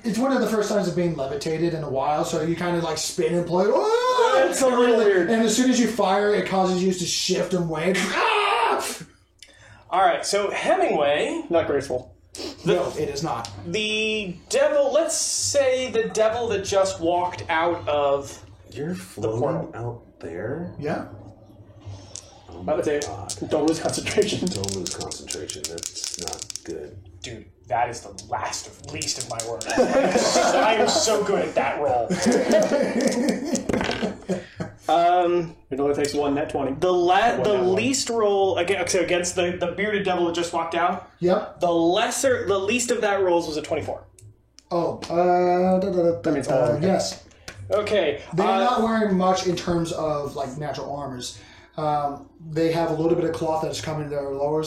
It's one of the first times of being levitated in a while, so you kind of like spin and play. "Oh!" It's a little weird. And as soon as you fire, it causes you to shift and wave. Ah! All right, so Hemingway, Not graceful. No, it is not. the devil. Let's say the devil that just walked out of. you're floating out there. Yeah. Oh I would say, don't lose concentration. Don't lose concentration. That's not good. Dude, that is the least of my worries. I am so good at that roll. It only takes one net 20. The least roll against the bearded devil that just walked out. Yep. The least of that rolls was a 24. Oh. That means all of them. Yes. Okay. They're not wearing much in terms of like natural armors. They have a little bit of cloth that's coming to their lower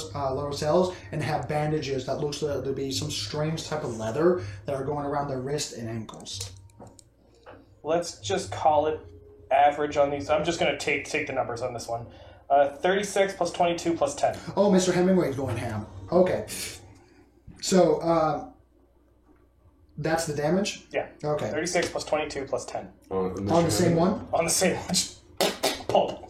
cells and have bandages that looks to be some strange type of leather that are going around their wrists and ankles. Let's just call it average on these. I'm just going to take the numbers on this one. 36 plus 22 plus 10. Oh, Mr. Hemingway's going ham. Okay. So, that's the damage? Yeah. Okay. 36 plus 22 plus 10. On the same one? On the same one. Pulp.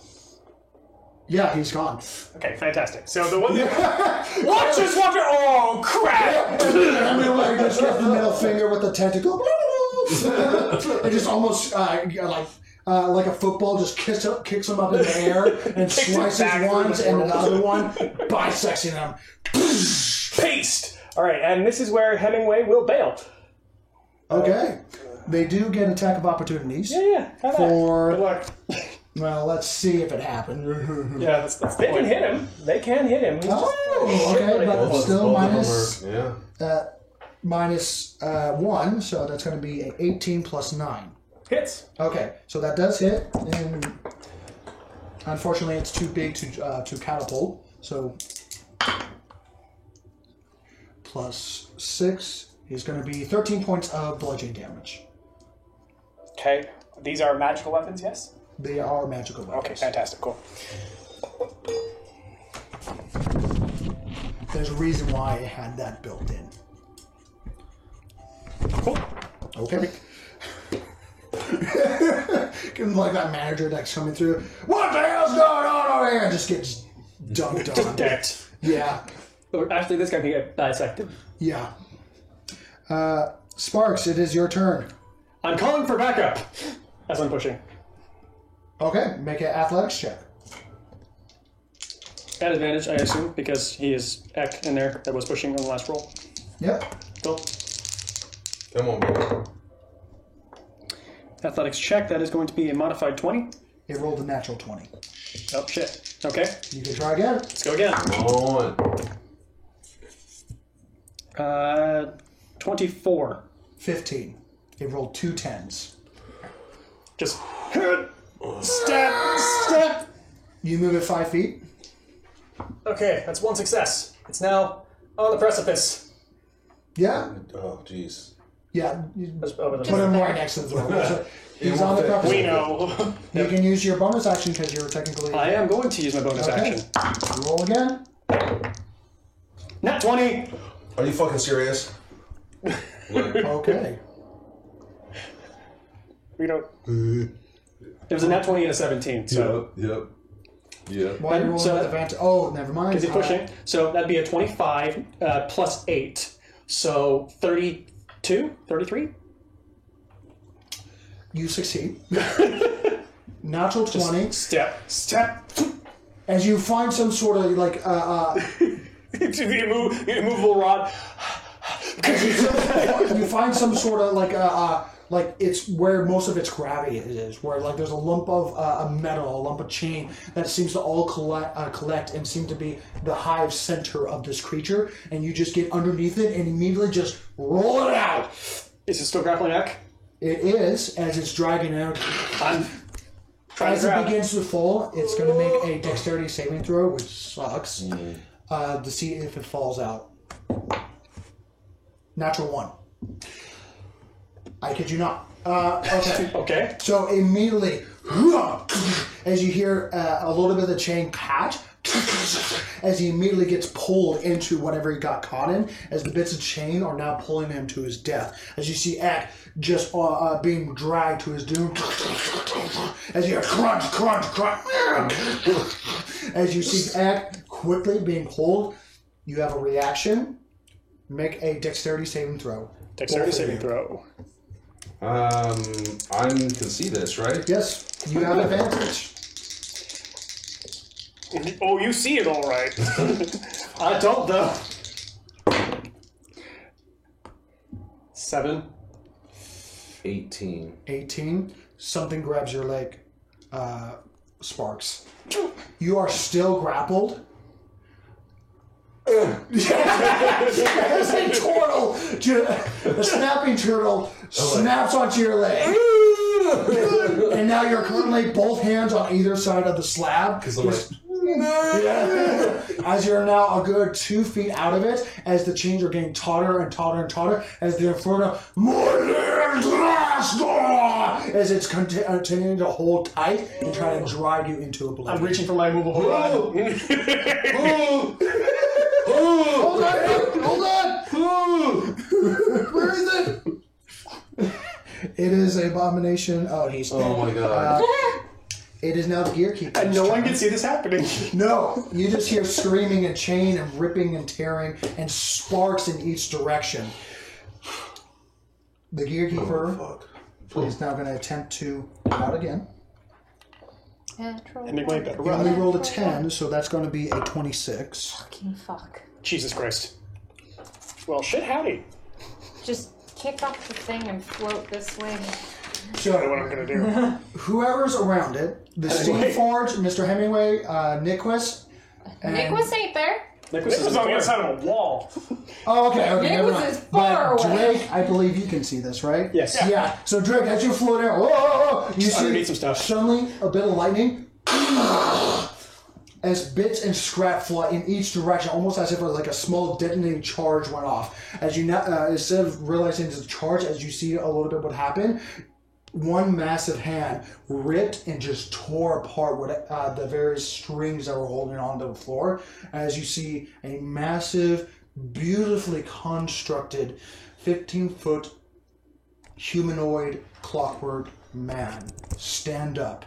Yeah, he's gone. Okay, fantastic. So the one that... What just walked... Oh, crap! Hemingway just left the middle finger with the tentacle. It just almost like a football just kicks him up in the air and Kicks him slices back one through the and world. another one, bisecting him. Paste! All right, and this is where Hemingway will bail. Okay. They do get attack of opportunities. Yeah, have For- Good luck. Well, let's see if it happened. Yeah, that's the They can point. hit him. They can hit him. He's just Oh, okay, but Both still of them minus are- yeah. minus 1, so that's going to be an 18 plus 9. hits. Okay, so that does hit, and unfortunately it's too big to catapult, so plus 6 is going to be 13 points of bludgeoning damage. Okay, these are magical weapons, yes? They are magical weapons. Okay, fantastic, cool. There's a reason why it had that built in. Cool. Okay. Like that manager that's coming through. What the hell's going on over here? Just gets dunked on. Decked. Yeah. Actually, this guy can get dissected. Yeah. Sparks, it is your turn. I'm calling for backup as I'm pushing. Okay, make an athletics check. At advantage, I assume, because he is Ek in there that was pushing on the last roll. Yep. Cool. Come on, baby. Athletics check, that is going to be a modified 20. It rolled a natural 20. Oh, shit. Okay, You can try again. let's go again. Come on. 24. 15. It rolled 2 10s. Just step. You move it 5 feet. Okay, that's one success. It's now on the precipice. Yeah. Oh, jeez. Yeah. Just over the Put him right next to the door. He's on the precipice. We know. You can use your bonus action because you're technically. I am going to use my bonus Okay. action. Roll again. Nat 20. Are you fucking serious? Okay. We don't. It was a nat 20 and a 17, so. Yep. Why are you rolling So with that- advantage? Oh, never mind. Because he's pushing. So that'd be a 25 plus 8. So 32? 33? You succeed. Natural 20. Step. As you find some sort of like The immovable rod. you find some sort of like it's where most of its gravity is, where like there's a lump of a metal, a lump of chain that seems to all collect and seem to be the hive center of this creature, and you just get underneath it and immediately just roll it out. Is it still grappling Eck? It is, as it's dragging out. I'm trying As to it grab. begins to fall, it's going to make a dexterity saving throw, which sucks, to see if it falls out. Natural 1. I kid you not. Okay. Okay. So immediately, as you hear a little bit of the chain catch, as he immediately gets pulled into whatever he got caught in, as the bits of chain are now pulling him to his death. As you see Eck just being dragged to his doom. As you hear crunch, crunch, crunch. As you see Eck quickly being pulled, you have a reaction. Make a dexterity saving throw. Dexterity saving throw. I can see this, right? Yes, you have advantage. Oh, you see it all right. I don't though. 7. 18. 18. Something grabs your leg. Sparks. You are still grappled. As a turtle, a snapping turtle snaps onto your leg. And now you're currently both hands on either side of the slab. Because I'm like, Yeah. As you're now a good 2 feet out of it, as the chains are getting tauter and tauter and tauter, as the Inferno as it's continuing to hold tight and try to drag you into oblivion. I'm reaching for my movable rod. Hold on! Where is it? It is an abomination. Oh, he's dead. oh my god. It is now the gear keeper. And no one can see this happening. No, you just hear screaming and chain and ripping and tearing and sparks in each direction. The gear keeper Fuck. is now going to attempt to out again. Natural And make my better You run. only rolled a 10, so that's going to be a 26. Fucking fuck. Jesus Christ. Well, shit howdy. Just kick off the thing and float this way. I know what I'm So, gonna do. whoever's around it, the Steve Forge, Mr. Hemingway, Nicholas, and... Nicholas ain't there. Nicholas This is on the other side of a wall. Oh, okay, never Nicholas mind. is far But away. Drake, I believe you can see this, right? Yes. Yeah. So Drake, as you float out, you see underneath some stuff. suddenly a bit of lightning, as bits and scrap fly in each direction, almost as if it was like a small detonating charge went off. As you now, instead of realizing it's a charge, as you see a little bit what happened, one massive hand ripped and just tore apart what the various strings that were holding onto the floor. As you see a massive, beautifully constructed 15-foot humanoid clockwork man stand up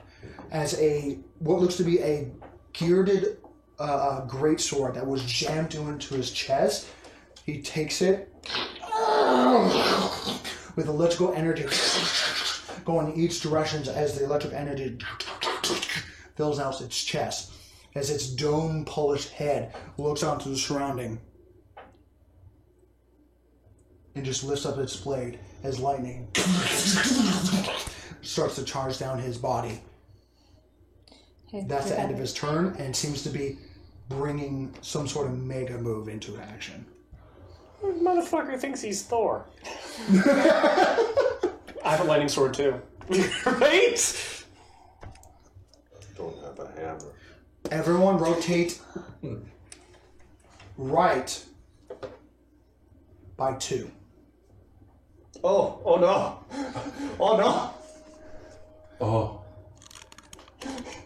as a what looks to be a bearded greatsword that was jammed into his chest. He takes it with electrical energy going in each direction as the electric energy fills out its chest, as its dome-polished head looks onto the surrounding and just lifts up its blade as lightning starts to charge down his body. That's the end of his turn, and seems to be bringing some sort of mega move into action. Motherfucker thinks he's Thor. I have a lightning sword too. Right? Don't have a hammer. Everyone rotate right by 2. Oh no. Oh no. Oh.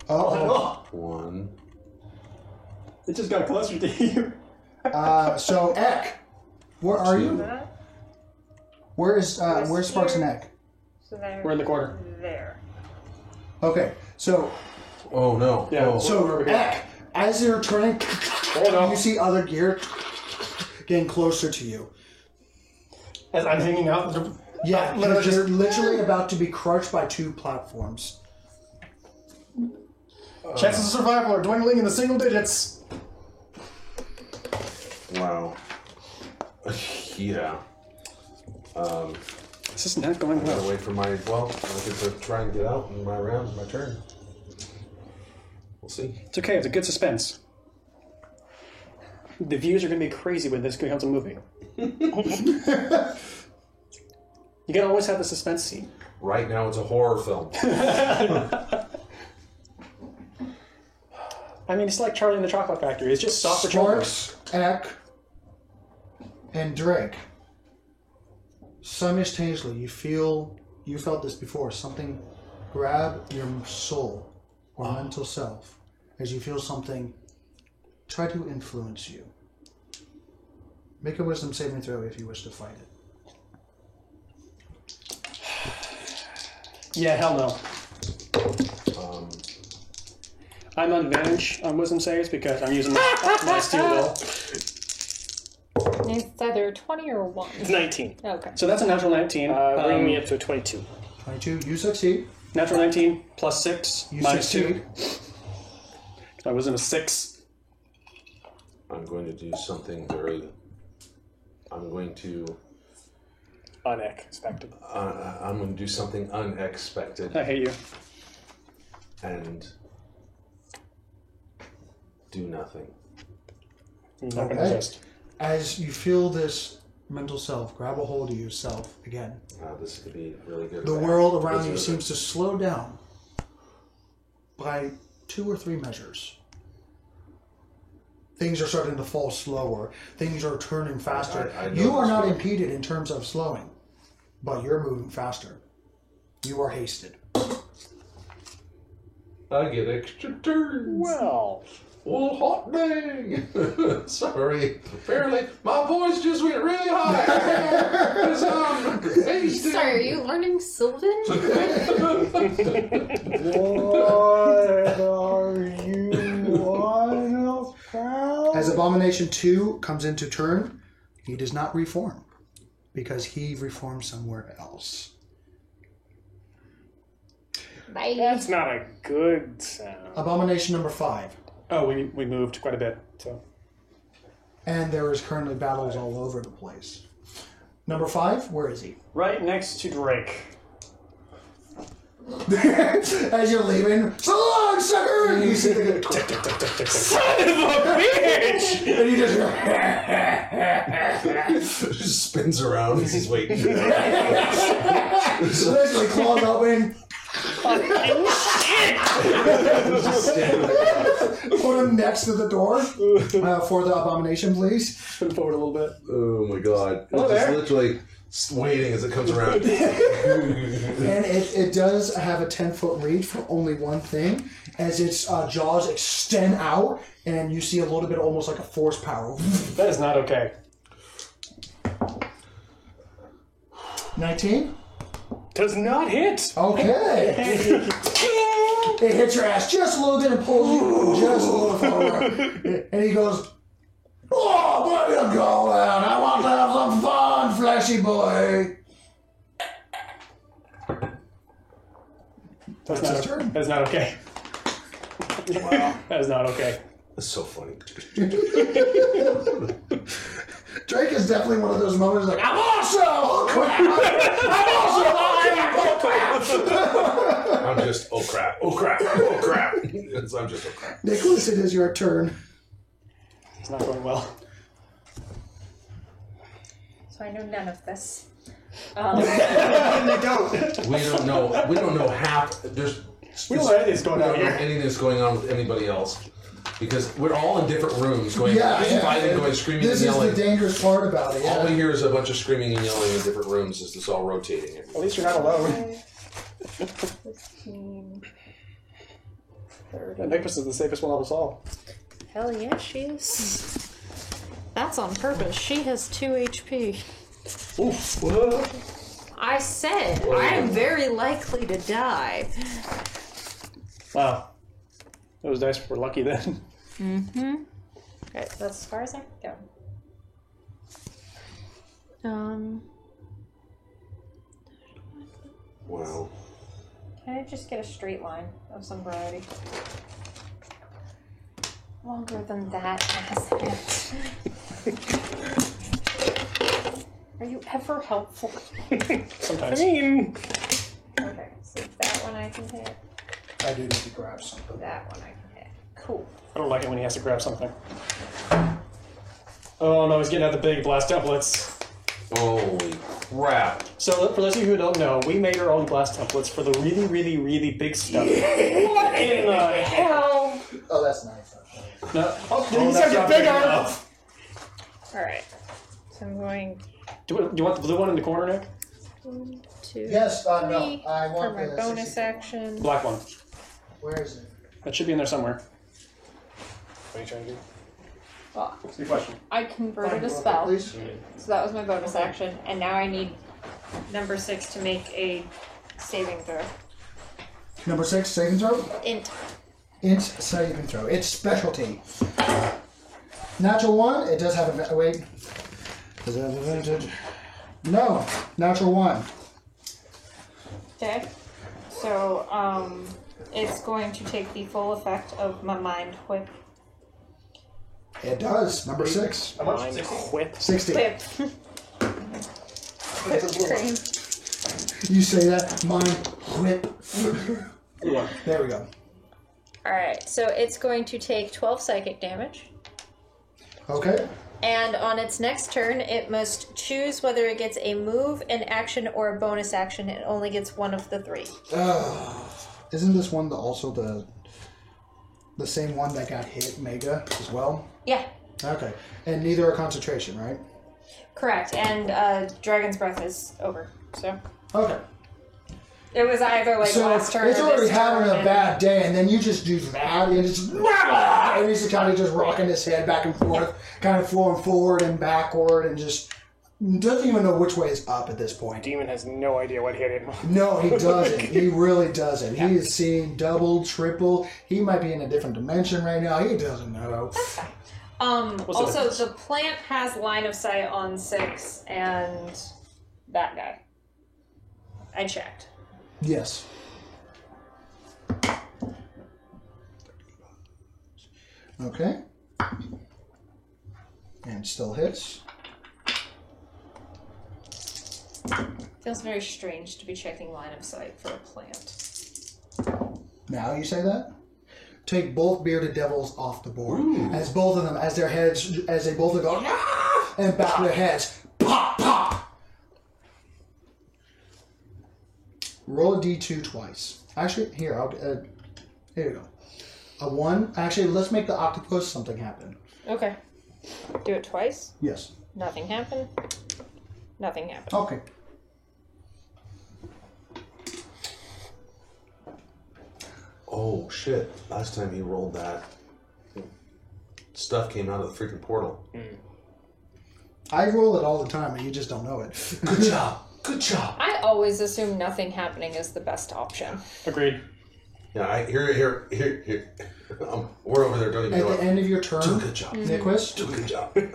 Uh-oh. No. 1. It just got closer to you. So Eck, where are you? Where's Sparks and Eck? So they're We're in the corner. there. Okay, so Oh no. Yeah. Oh. so Eck, as you're turning, no. you see other gear getting closer to you. As I'm hanging out. Yeah, Literally you're just- literally about to be crushed by 2 platforms. Chances of survival are dwindling in the single digits. Wow. Yeah. This is not going I gotta well. wait for my, well, I get to try and get out in my round, my turn. We'll see. It's okay. It's a good suspense. The views are going to be crazy when this becomes a movie. You can always have the suspense scene. Right now it's a horror film. I mean, it's like Charlie and the Chocolate Factory. It's just soft for children. Sparks, Eck, and Drake. Simultaneously, you felt this before, something grab your soul or mental self as you feel something try to influence you. Make a wisdom saving throw if you wish to fight it. Yeah, hell no. I'm on advantage on wisdom saves because I'm using my steel will. It's either 20 or 1. 19. Okay. So that's a natural 19. Bring me up to a 22. 22, you succeed. Natural 19 plus 6 You minus succeed. 2. My wisdom is 6. I'm going to do something very... I'm going to Unexpected. do something unexpected I hate you. and do nothing. I'm not going to Okay. resist. As you feel this mental self grab a hold of yourself again, This could be really good. the world around you seems to slow down by 2 or 3 measures. Things are starting to fall slower. Things are turning faster. I know You are this not feeling. impeded in terms of slowing, but you're moving faster. You are hasted. I get extra turns. Well, Oh, hot day! Sorry. Apparently, my voice just went really high. 'Cause I'm hasty. Sorry, are you learning Sylvan? As Abomination 2 comes into turn, he does not reform because he reforms somewhere else. Bye. that's not a good sound. Abomination number 5. Oh, we moved quite a bit. So And there is currently battles all over the place. Number 5, where is he? right next to Drake. As you're leaving, so long, sucker! And you see the Son of a bitch! and you just Just spins around as he's waiting. literally claws open, put him next to the door for the abomination, please. Spin forward a little bit. Oh my god. Hello It's just there. literally waiting as it comes around. And it does have a 10-foot reach for only one thing, as its jaws extend out, and you see a little bit almost like a force power. That is not okay. 19? Does not hit. Okay. It hits your ass just a little bit and pulls you just a little forward. And he goes, "Oh, where you going? I want to have some fun, fleshy boy." That's his not turn. That's not okay. That is not okay. It's so funny. Drake is definitely one of those moments like, "I'm awesome! Oh crap! I'm awesome! Oh crap! Oh crap!" I'm just, oh crap, oh crap, oh crap. I'm just, oh crap. Nicholas, it is your turn. It's not going well. So I know none of this. We don't know. We don't know half. There's. We don't know anything's going we on don't know here. anything that's going on with anybody else because we're all in different rooms, going, fighting, going, screaming, This and is yelling. the dangerous part about it. All we Yeah. hear is a bunch of screaming and yelling in different rooms as this all rotating. At least you're not alone. 15, 30. Nicholas is the safest one of us all. Hell yeah, she is. That's on purpose. She has 2 HP. Oof. I said I am very likely to die. Wow. Those dice were lucky then. Okay, that's as far as I can go. Wow. Can I just get a straight line of some variety? Longer than that. Are you ever helpful? Sometimes. I mean, Okay, so that one I can hit. I do need to grab something. That one I can hit. Cool. I don't like it when he has to grab something. Oh no, he's getting out the big blast templates. Holy crap. So for those of you who don't know, we made our own blast templates for the really, really, really big stuff. What in the hell? Oh, that's nice. No. Oh, these are get bigger! Alright. So I'm going Do you want the blue one in the corner, Nick? 1, 2, Yes, no, 3 I for want my the bonus 64. action. Black one. Where is it? That should be in there somewhere. what are you trying to do? Well, What's your question? I converted a Find spell, please. so that was my bonus action, and now I need number 6 to make a saving throw. Number 6, saving throw. Int. Int saving throw. It's specialty. Natural 1. It does have a wait. Does it have advantage? No. Natural 1. Okay. So, it's going to take the full effect of my mind whip. It does. Number 6. How much? Mind 60? whip. 60. Whip. Whipped cream. You say that. Mine. Whip. Yeah. There we go. Alright, so it's going to take 12 psychic damage. Okay. And on its next turn, it must choose whether it gets a move, an action, or a bonus action. It only gets one of the 3. Isn't this one also the same one that got hit Mega as well? Yeah, Okay. And neither are concentration, right? correct. And Dragon's Breath is over. So Okay. it was either like So last turn it's or already this having turn, a and- bad day, and then you just do that, and it's and he's kind of just rocking his head back and forth, kind of flowing forward and backward, and just doesn't even know which way is up at this point. Demon has no idea what hit him. No, he doesn't. He really doesn't. He is seeing double, triple. He might be in a different dimension right now. He doesn't know. Also, the plant has line of sight on 6 and that guy. I checked. Yes. Okay. And still hits. Feels very strange to be checking line of sight for a plant. Now you say that? Take both bearded devils off the board. As both of them, as their heads, as they both go, "Ah!" and back of their heads, pop, pop. Roll a d2 twice. Actually, here, here you go. A 1. Actually, let's make the octopus something happen. Okay. Do it twice. Yes. Nothing happened. Nothing happened. Okay. Oh shit! Last time he rolled that, stuff came out of the freaking portal. I roll it all the time, and you just don't know it. Good job. Good job. I always assume nothing happening is the best option. Agreed. Yeah, here. We're over there. Don't even At know the it. end of your turn, Do a good job. Nicholas, Do a good job. Do a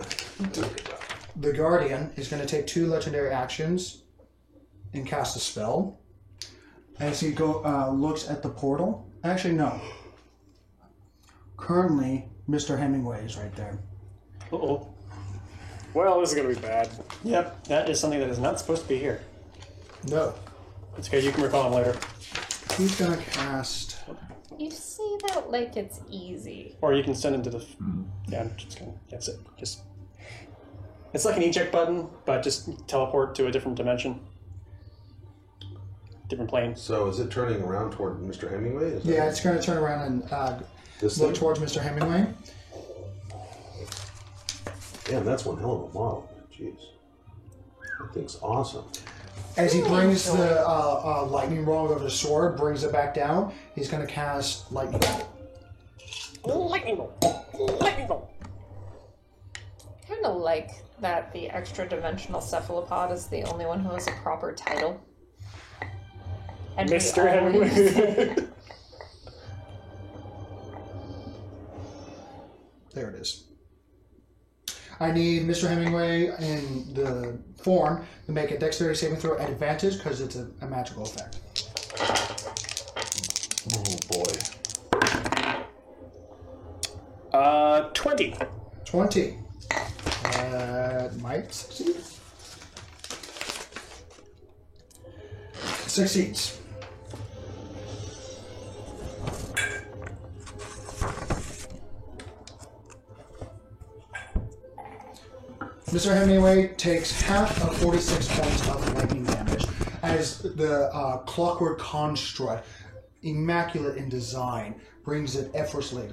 good job. the Guardian is going to take 2 legendary actions and cast a spell. As he looks at the portal. Actually, no. Currently, Mr. Hemingway is right there. Uh-oh. Well, this is gonna be bad. Yep, that is something that is not supposed to be here. No. It's okay, you can recall him later. He's going to cast... You say that like it's easy. Or you can send him to the... Yeah, I'm just gonna... That's it. Just... It's like an eject button, but just teleport to a different dimension. Different plane. So is it turning around toward Mr. Hemingway? Is that Yeah, it's going to turn around and this look thing? towards Mr. Hemingway. Damn, that's one hell of a model. Jeez. That thing's awesome. As he brings the lightning rod over the sword, brings it back down, he's going to cast lightning bolt. Lightning bolt. Lightning bolt. Kind of like that the extra dimensional cephalopod is the only one who has a proper title. And we Mr. always- Hemingway. There it is. I need Mr. Hemingway in the form to make a dexterity saving throw at advantage because it's a magical effect. Oh boy. 20. 20. Might succeed. Succeeds. Mr. Hemingway takes half of 46 points of lightning damage as the clockwork construct, immaculate in design, brings it effortlessly,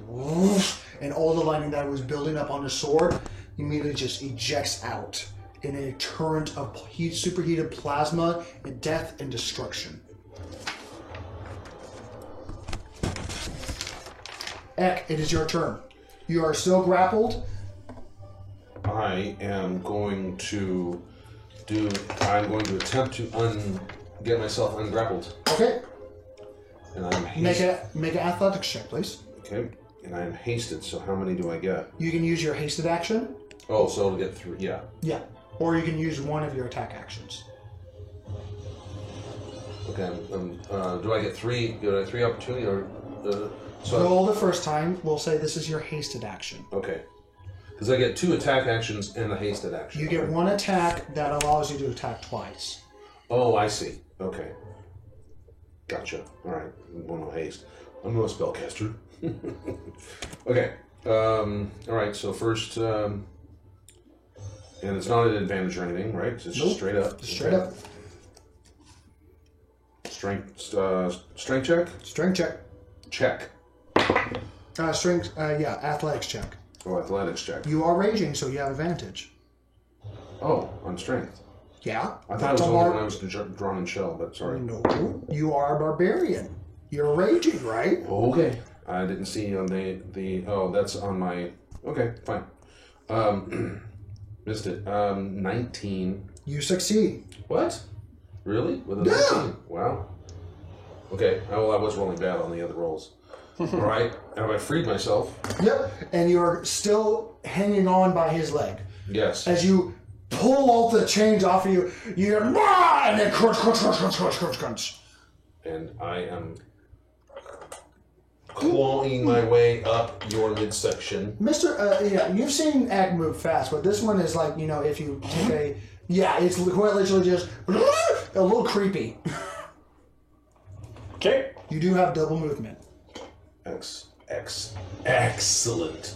and all the lightning that was building up on the sword immediately just ejects out in a torrent of superheated plasma, and death and destruction. Ek, it is your turn. You are still grappled. I am going to attempt to get myself ungrappled. Okay. And I'm hasted. Make an athletics check, please. Okay. And I'm hasted, so how many do I get? You can use your hasted action. Oh, so I'll get 3, yeah. Yeah. Or you can use one of your attack actions. Okay, do I get 3 opportunity, or... Roll the first time, we'll say this is your hasted action. Okay. Because I get 2 attack actions and a hasted action. You get one attack that allows you to attack twice. Oh, I see. Okay. Gotcha. Alright. No haste. I'm no spellcaster. Okay. Alright, so first... and it's not an advantage or anything, right? It's just straight up. Straight up. Strength check? Strength check. Check. Athletics check. Oh, athletics check. You are raging, so you have advantage. Oh, on strength. Yeah. I thought it was only when I was drawn in shell, but sorry. No, you are a barbarian. You're raging, right? Okay. I didn't see on the oh, that's on my... Okay, fine. Missed it. 19. You succeed. What? Really? With a 19? Wow. Okay. Oh, I was rolling bad on the other rolls. All right. Have I freed myself? Yep. And you're still hanging on by his leg. Yes. As you pull all the chains off of you, you hear, and then crunch, crunch, crunch, crunch, crunch, crunch, crunch. And I am clawing my way up your midsection. You've seen Egg move fast, but this one is like, if you take it's quite literally just a little creepy. Okay. You do have double movement. Excellent.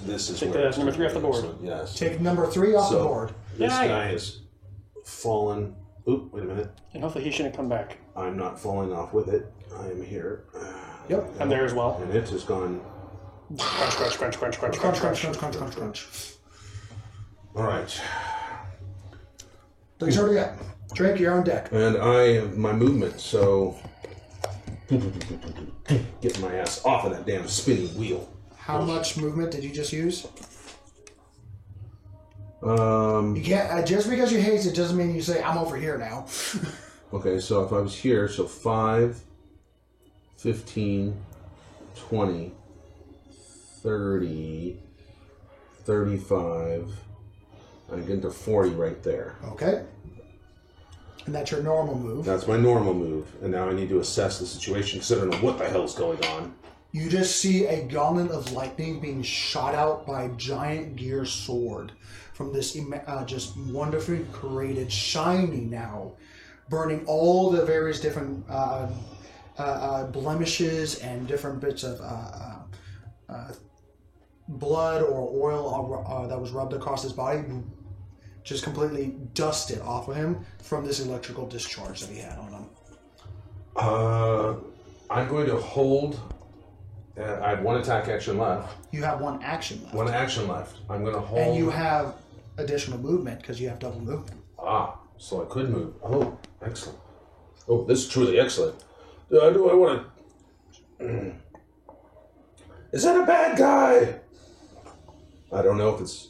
This is Take where the number 3 off the board. Excellent. Yes. Take number 3 off the board. This Yeah, guy has fallen. Oop, wait a minute. And hopefully he shouldn't come back. I'm not falling off with it. I am here. Yep. I'm there as well. And it has gone. Crunch, crunch, crunch, crunch, crunch, Crunch, crunch, crunch, crunch, crunch, crunch, crunch. All right. Thanks already up. Drake, you're on deck. And I have my movement, so get my ass off of that damn spinning wheel. How much movement did you just use? You can't just because you haste it doesn't mean you say I'm over here now. Okay, so if I was here, so 5, 15, 20, 30, 35, I get into 40 right there. Okay. And that's your normal move. That's my normal move, and now I need to assess the situation because I don't know what the hell's going on. You just see a gauntlet of lightning being shot out by a giant gear sword from this just wonderfully created, shiny now, burning all the various different blemishes and different bits of blood or oil that was rubbed across his body, just completely dusted off of him from this electrical discharge that he had on him. I'm going to hold. I have one attack action left. You have one action left. One action left. I'm going to hold. And you have additional movement because you have double movement. So I could move. Oh, excellent. Oh, this is truly excellent. Do I want to... Is that a bad guy? I don't know if it's...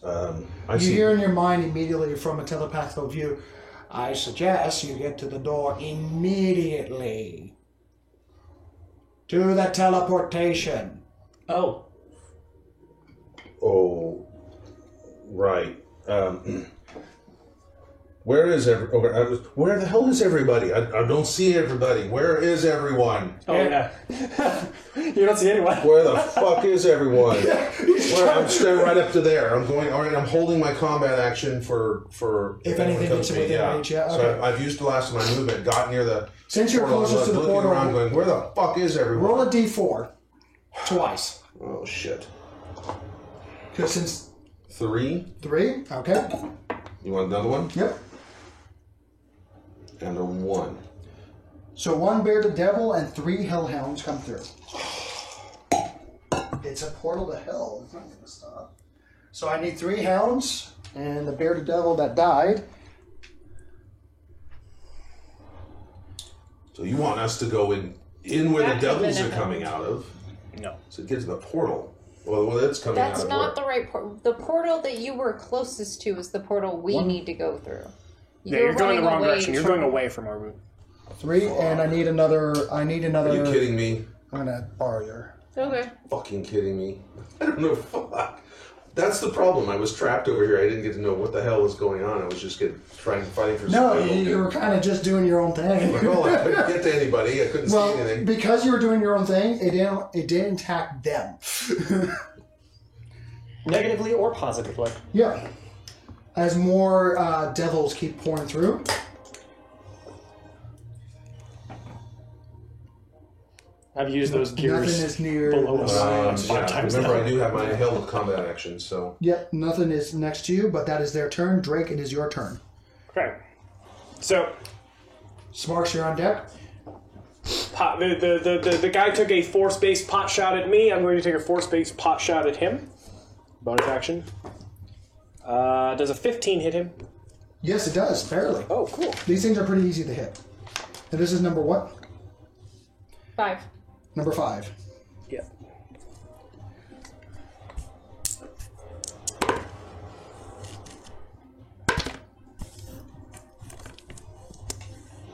You hear in your mind immediately from a telepathical view, I suggest you get to the door immediately. Do the teleportation. Oh. Oh, right. Where the hell is everybody? I don't see everybody. Where is everyone? Oh, yeah. You don't see anyone. Where the fuck is everyone? I'm standing right up to there. I'm going, all right, I'm holding my combat action for if anything comes gets to me. within range, yeah. Okay. So I've used the last of my movement, got near the Since you're portal, closest to the looking portal, around going, where the fuck is everyone? roll a d4 twice. Oh, shit. Because since 3. 3, okay. You want another one? Yep. And a 1. So 1 bearded devil and 3 hellhounds come through. It's a portal to hell. It's not going to stop. So I need 3 hounds and the bearded devil that died. So you want us to go in where the devils are coming out of? No. So get to the portal. Well, that's coming out That's of not where? the right portal. The portal that you were closest to is the portal we need to go through. Yeah, you're going the wrong away direction. You're from- going away from our route. 3, and I need another. Are you kidding me? I'm gonna borrow your. Okay. Fucking kidding me? I don't know. Fuck. That's the problem. I was trapped over here. I didn't get to know what the hell was going on. I was just fighting for No, survival. you were kind of just doing your own thing. Well, I couldn't get to anybody. I couldn't see anything. Because you were doing your own thing, it didn't attack them. Negatively or positively. Yeah. As more devils keep pouring through. I've used those gears Nothing is near. below us 5 Yeah, times remember, now. I do have my held combat action, so Yep, nothing is next to you, but that is their turn. Drake, it is your turn. Okay. So, Smarks, you're on deck. the guy took a force-based pot shot at me. I'm going to take a force-based pot shot at him. Bonus action. Does a 15 hit him? Yes, it does, barely. Oh, cool. These things are pretty easy to hit. And this is number what? 5. Number 5. Yeah.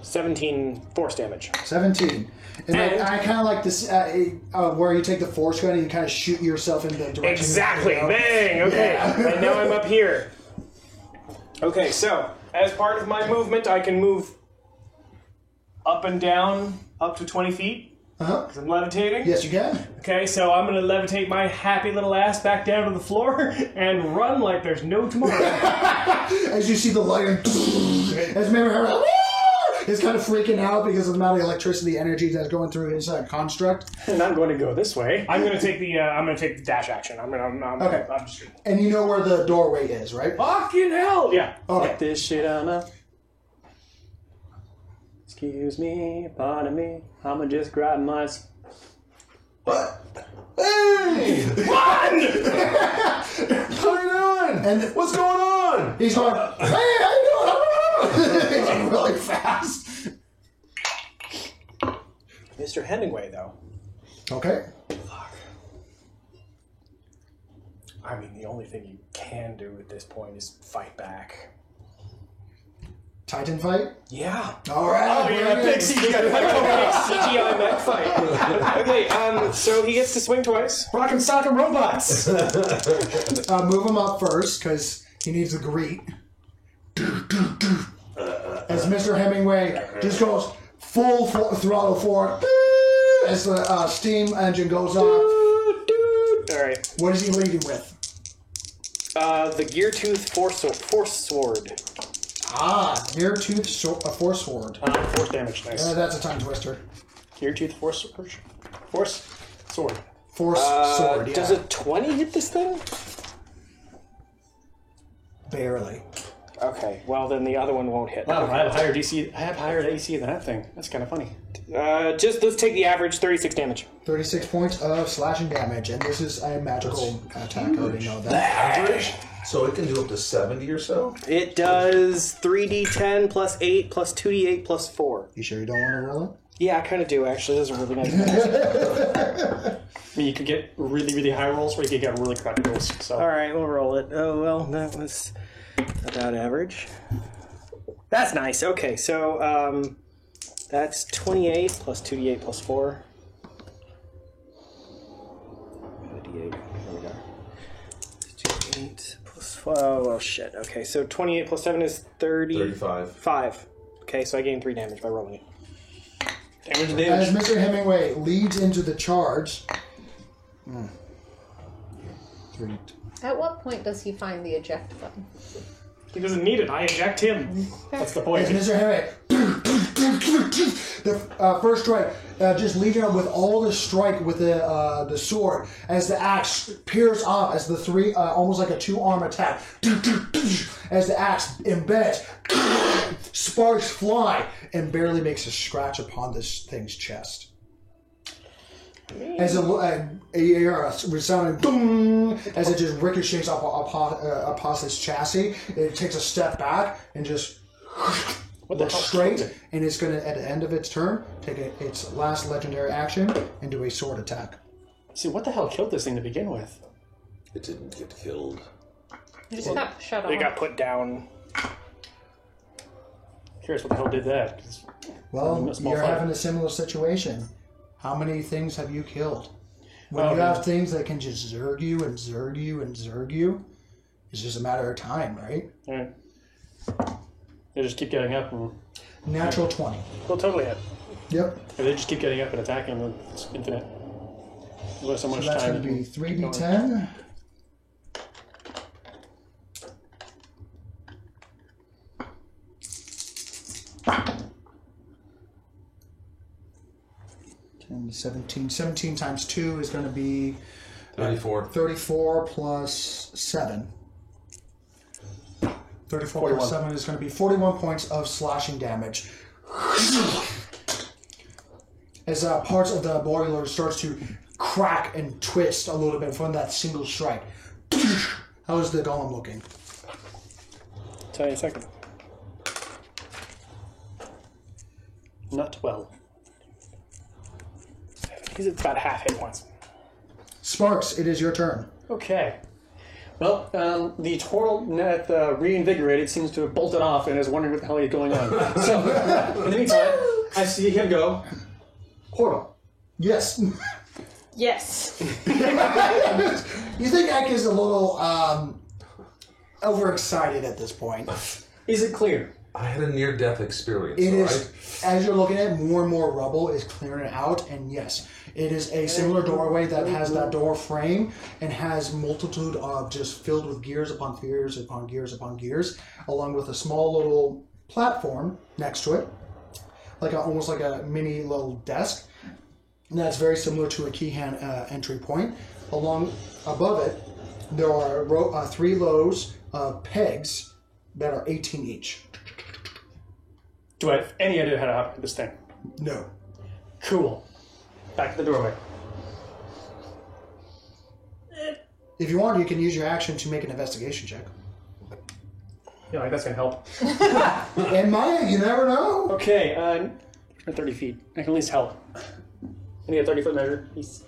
(17) force damage. 17. And I kind of like this, where you take the force gun and you kind of shoot yourself in the direction. Exactly. you go. Bang. Okay. Yeah. And now I'm up here. Okay. So as part of my movement, I can move up and down up to 20 feet. Because I'm levitating. Yes, you can. Okay, so I'm going to levitate my happy little ass back down to the floor and run like there's no tomorrow. As you see the light, as Mary is kind of freaking out because of the amount of electricity energy that's going through his construct. And I'm going to go this way. I'm going to take the dash action. I'm Okay. just And you know where the doorway is, right? fucking hell. Yeah. Okay. Get this shit out of Excuse me, pardon me. I'ma just grab my. What? Hey! Run! How you doing? And What's going on? he's going, hey, how you doing? He's really fast. Mr. Hemingway, though. Okay. I mean, the only thing you can do at this point is fight back. Titan fight? Yeah. All right. Big CGI mech fight. Okay, so he gets to swing twice. Rock and sock and robots! Move him up first, because he needs the greet. As Mr. Hemingway just goes full throttle forward as the steam engine goes off. Alright. What is he leading with? The Gear Tooth Force Sword. Gear Tooth Force Sword. Force damage, nice. That's a tongue twister. Gear tooth force sword. Sword. Force Sword, yeah. Does a 20 hit this thing? Barely. Okay, well then the other one won't hit. Wow, I have higher DC. I have higher AC than that thing. That's kind of funny. Just let's take the average 36 damage. 36 points of slashing damage, and this is a magical attack. I already know that. Average? So it can do up to 70 or so? It does 3d10 plus 8 plus 2d8 plus 4. You sure you don't want to roll it? Yeah, I kind of do actually. Those are really nice. I mean, you could get really, really high rolls, or you could get really crappy rolls. So. All right, we'll roll it. Oh well, that was about average. That's nice. Okay, so that's 28 plus 2d8 plus 4. D8. There we go. 2d8 plus well, shit. Okay, so 28 plus 7 is 35. 5. Okay, so I gain 3 damage by rolling it. Damage to As damage. Mr. Hemingway leads into the charge. 3. At what point does he find the eject button? He doesn't need it. I eject him. That's the point. As Mr. Hemingway, the first strike, just leading up with all the strike with the sword, as the axe peers off, as the 3, almost like a 2-arm attack, as the axe embeds, sparks fly, and barely makes a scratch upon this thing's chest. As a resounding boom, as it just ricochets off its chassis, it takes a step back and just looks straight, and it's going to, at the end of its turn, take its last legendary action and do a sword attack. See, what the hell killed this thing to begin with? It didn't get killed. He just got shut off. They got put down. Curious what the hell did that. 'Cause Well, a small you're fight. having a similar situation. How many things have you killed? When Oh, you man. have things that can just zerg you and zerg you and zerg you, it's just a matter of time, right? Alright. They just keep getting up and... Natural 20. Well, totally hit. Yep. If they just keep getting up and attacking, then it's infinite. There's so So much that's time. going to be you can keep going. 3d10. And 17. 17 times 2 is going to be 34. 34 plus 7. 34 plus 7 is going to be 41 points of slashing damage. As parts of the boiler starts to crack and twist a little bit from that single strike. How is the golem looking? Tell you in a second. Not well. He's at about half hit points. Sparks, it is your turn. Okay. Well, the turtle net reinvigorated seems to have bolted off and is wondering what the hell is going on. So, in the meantime, I see him go. Portal. Yes. Yes. You think Ek is a little overexcited at this point. Is it clear? I had a near-death experience. It all is, right? as you're looking at it, more and more rubble is clearing out, and yes, it is a similar doorway that has that door frame and has multitude of just filled with gears upon gears upon gears upon gears, along with a small little platform next to it, almost like a mini little desk. And that's very similar to a keyhand entry point. Along above it, there are 3 rows of pegs that are 18 each. Do I have any idea how to operate this thing? No. Cool. Back to the doorway. If you want, you can use your action to make an investigation check. Yeah, like that's gonna help. And Maya, you never know. Okay, 30 feet. I can at least help. I need a 30-foot measure. Peace.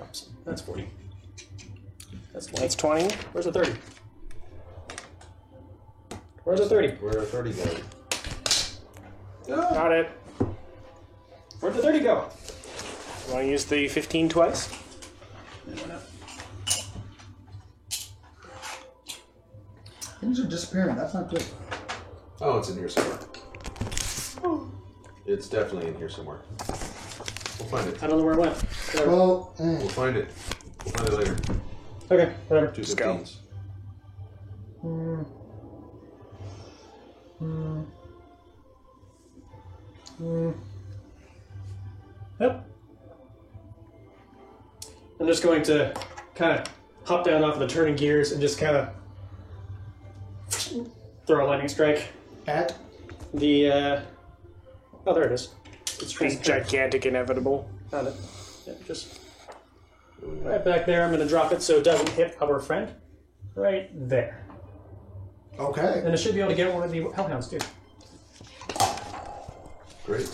Oops, that's 40. That's 20. That's 20. Where's the 30? Where's the 30? We're a 30 guy. Got it. Where'd the 30 go? You want to use the 15 twice? Things are disappearing. That's not good. Oh, it's in here somewhere. It's definitely in here somewhere. We'll find it. I don't know where it went. Whatever. Well, We'll find it. We'll find it later. Okay, whatever. 2 go. 15s. Yep. I'm just going to kind of hop down off of the turning gears and just kind of throw a lightning strike. at The, oh, there it is. It's It's transparent. gigantic, inevitable. Found it. Yeah, just right back there. I'm going to drop it so it doesn't hit our friend. Right there. okay. And it should be able to get one of the hellhounds, too. Great.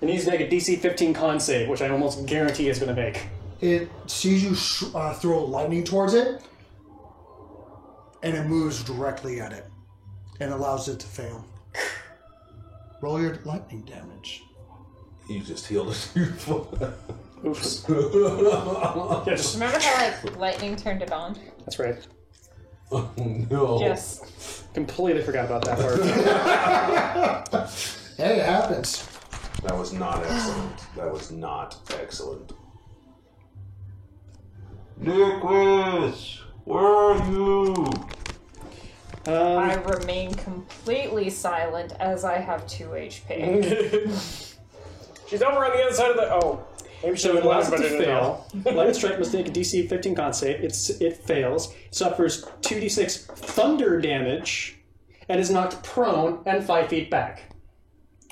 It needs to make a DC 15 con save, which I almost guarantee it's going to make. It sees you throw lightning towards it, and it moves directly at it, and allows it to fail. Roll your lightning damage. You just healed us. Oops. Yeah, just Remember how like lightning turned it on? that's right. Oh no. Yes. Completely forgot about that part. Hey, it happens. That was not excellent. That was not excellent. Nicholas, where are you? I remain completely silent as I have 2 HP. She's over on the other side of the. Oh. Maybe she So it allows it but to didn't know. fail. Lightning Strike must make a DC 15 con save. It fails, suffers 2d6 thunder damage, and is knocked prone and 5 feet back.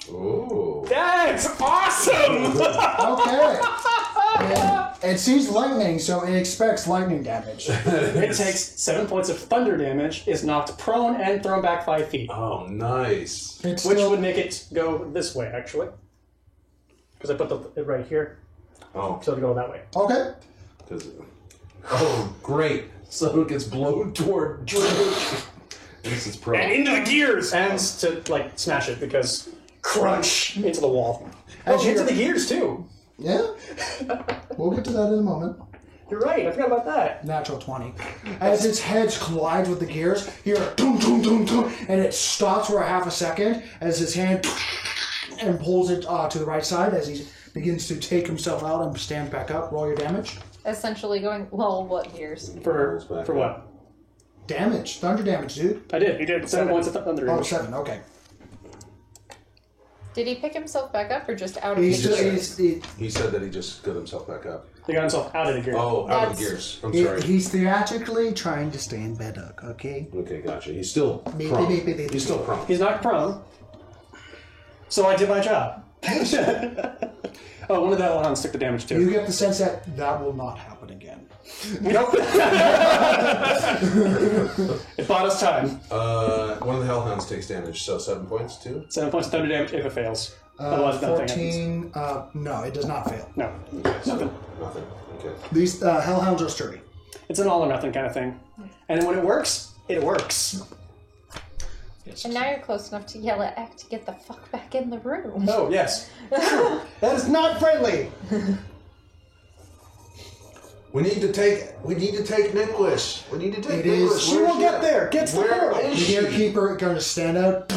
Oh. That's awesome! Okay. And it sees lightning, so it expects lightning damage. It takes 7 points of thunder damage, is knocked prone, and thrown back 5 feet. Oh, nice. It's Which still, would make it go this way, actually. Because I put it right here, Oh, so it'll go that way. okay. oh, great. So it gets blown toward Drake. This is pro. And into the gears! And to, like, smash it, because crunch into the wall. As Oh, into you're- the gears, too. Yeah. We'll get to that in a moment. You're right, I forgot about that. Natural 20. As its head collides with the gears, you hear a dum dum dum dum, and it stops for a half a second as his hand and pulls it to the right side as he begins to take himself out and stand back up. Roll your damage. Essentially going, lol, what gears? For what? Damage. Thunder damage, dude. I did. You did 7 points of thunder Oh, damage. 7. Okay. Did he pick himself back up or just out of He's the just, gears? He said that he just got himself back up. He got himself out of the gear. Oh, out of the That's- gears. I'm sorry. he's theatrically trying to stand better, okay? Okay, gotcha. He's still Beep, prone. beep, beep, beep, He's still beep. prone. He's not prone. So I did my job. Oh, one of the hellhounds took the damage too. You get the sense that that will not happen again. Nope. It bought us time. One of the hellhounds takes damage, so 7 points too. 7 points of thunder damage if it fails. Otherwise, nothing happens. 14. No, it does not fail. No. Okay, so nothing. Okay. These hellhounds are sturdy. It's an all or nothing kind of thing. And then when it works, it works. And now you're close enough to yell at Eck to get the fuck back in the room. Oh, yes. That is not friendly. We need to take Nicholas. We need to take It is- Nicholas. She Where's will get there. Get to the Where point. is The she? gatekeeper going to stand up,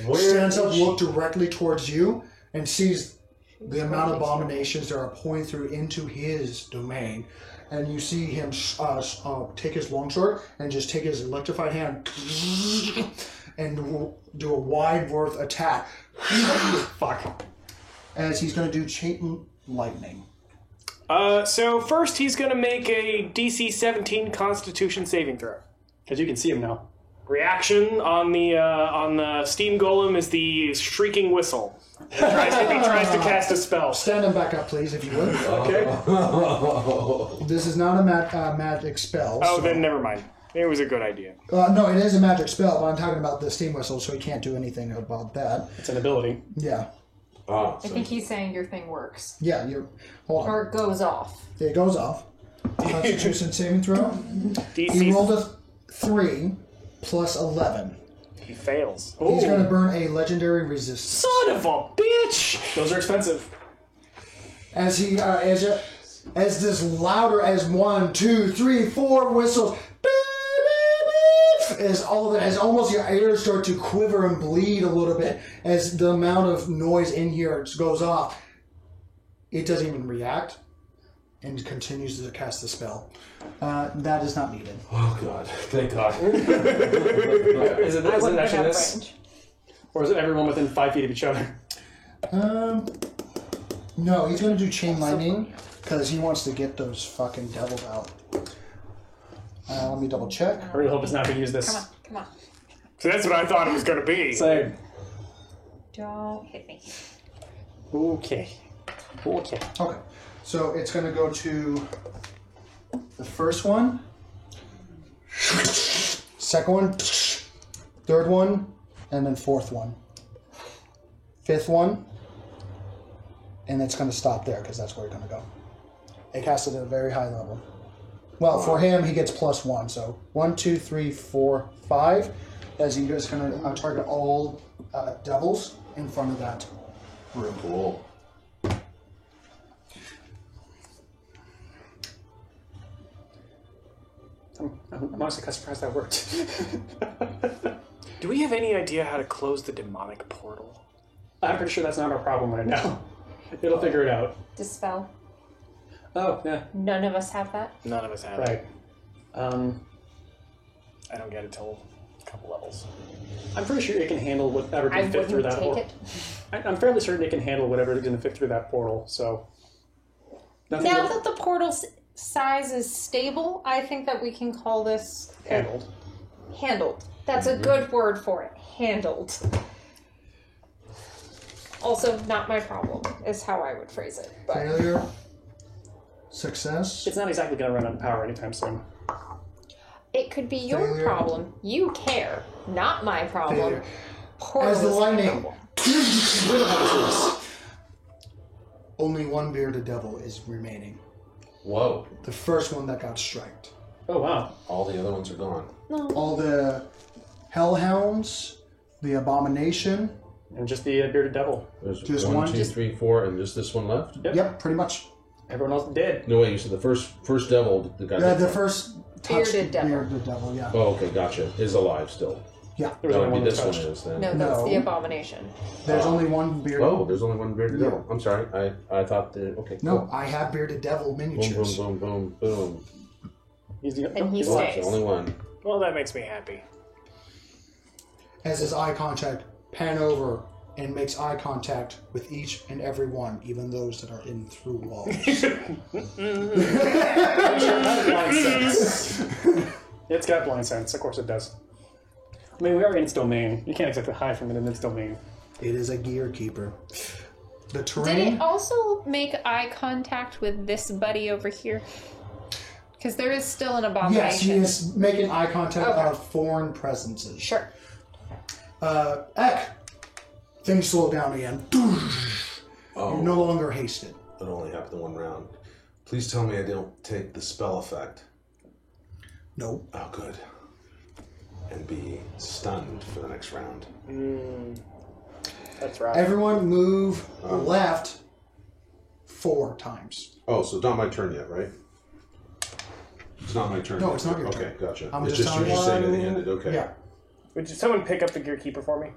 Where stands up, is she? look directly towards you, and sees the amount of abominations that are pouring through into his domain. And you see him take his longsword and just take his electrified hand and do a wide worth attack. Fuck. As he's going to do chain lightning. So first he's gonna make a DC 17 Constitution saving throw. Because you can see him now. Reaction on the steam golem is the shrieking whistle. He tries to cast a spell. Stand him back up, please, if you would. Okay. This is not a magic spell. Oh, so- then never mind. It was a good idea. No, it is a magic spell, but I'm talking about the steam whistle, so he can't do anything about that. It's an ability. Yeah. Oh, I think he's saying your thing works. Yeah, you're... Hold on. Or it goes off. It goes off. Constitution saving throw. He DC. rolled a 3 plus 11. He fails. He's going to burn a legendary resistance. Son of a bitch! Those are expensive. As he, as this louder as 1, 2, 3, 4 whistles, as all of it, as almost your ears start to quiver and bleed a little bit, as the amount of noise in here goes off, it doesn't even react, and continues to cast the spell. That is not needed. Oh God! Thank God. Is it I wouldn't actually have this? range. Or is it everyone within 5 feet of each other? No, he's going to do chain lightning because he wants to get those fucking devils out. Let me double check. I really hope it's not going to use this. Come on. So that's what I thought it was gonna be. Same. Don't hit me. Okay. Okay, so it's going to go to the first one, second one, third one, and then fourth one, fifth one, and it's going to stop there because that's where you're going to go. It casts it at a very high level. Well, for him, he gets +1, so 1, 2, 3, 4, 5, as he is going to target all devils in front of that room. Cool. I'm honestly kind of surprised that worked. Do we have any idea how to close the demonic portal? I'm pretty sure that's not our problem right now. It'll figure it out. Dispel. Oh, yeah. None of us have that. None of us have it. Right. I don't get it till a couple levels. I'm pretty sure it can handle whatever I can fit through wouldn't that take portal. it. I'm fairly certain it can handle whatever is going to fit through that portal, so... Nothing Now will- that the portal size is stable, I think that we can call this handled. handled. That's a good word for it. Handled. Also, not my problem, is how I would phrase it. But Failure. Success. It's not exactly going to run out of power anytime soon. it could be your Failure. problem. You care. Not my problem. Failure. Portal As the is my lightning problem. only one bearded devil is remaining. Whoa. The first one that got striked. Oh, wow. All the other ones are gone. All the hellhounds, the abomination. And just the bearded devil. There's Just 1, one? 2, 3, 4, and just this one left? Yep. Yep, pretty much. Everyone else dead. No, wait, you said the first devil, the guy Yeah, that... the first touched Bearded devil. bearded devil, yeah. Oh, okay, gotcha. Is alive still. Yeah. There was That only would be one that this one touched. is then. No, that's No. the abomination. There's only one bearded Oh, there's only one bearded devil. I'm sorry. I thought that... Okay, No, cool. I have bearded devil Boom, miniatures. boom, boom, boom, boom. He's the, And he he's Watch, stays. only one. Well, that makes me happy. As his eye contact pan over and makes eye contact with each and every one, even those that are in through walls. blind sense. It's got blind sense. Of course it does. I mean, we are in its domain. You can't exactly hide from it in its domain. It is a gear keeper. The Did terrain. it also make eye contact with this buddy over here? Because there is still an abomination. Yes, he is making eye contact Okay. of foreign presences. Sure. Eck, things slow down again. Oh, You're no longer hasted. it only happened one round. Please tell me I don't take the spell effect. No. Oh, good. And be stunned for the next round. That's right. Everyone move left 4 times. Oh, so it's not my turn yet, right? It's not my turn. No, yet. it's not your Okay, turn. gotcha. I'm It's just just you're just saying telling at the you- end. Okay. Yeah, Would someone pick up the gear keeper for me?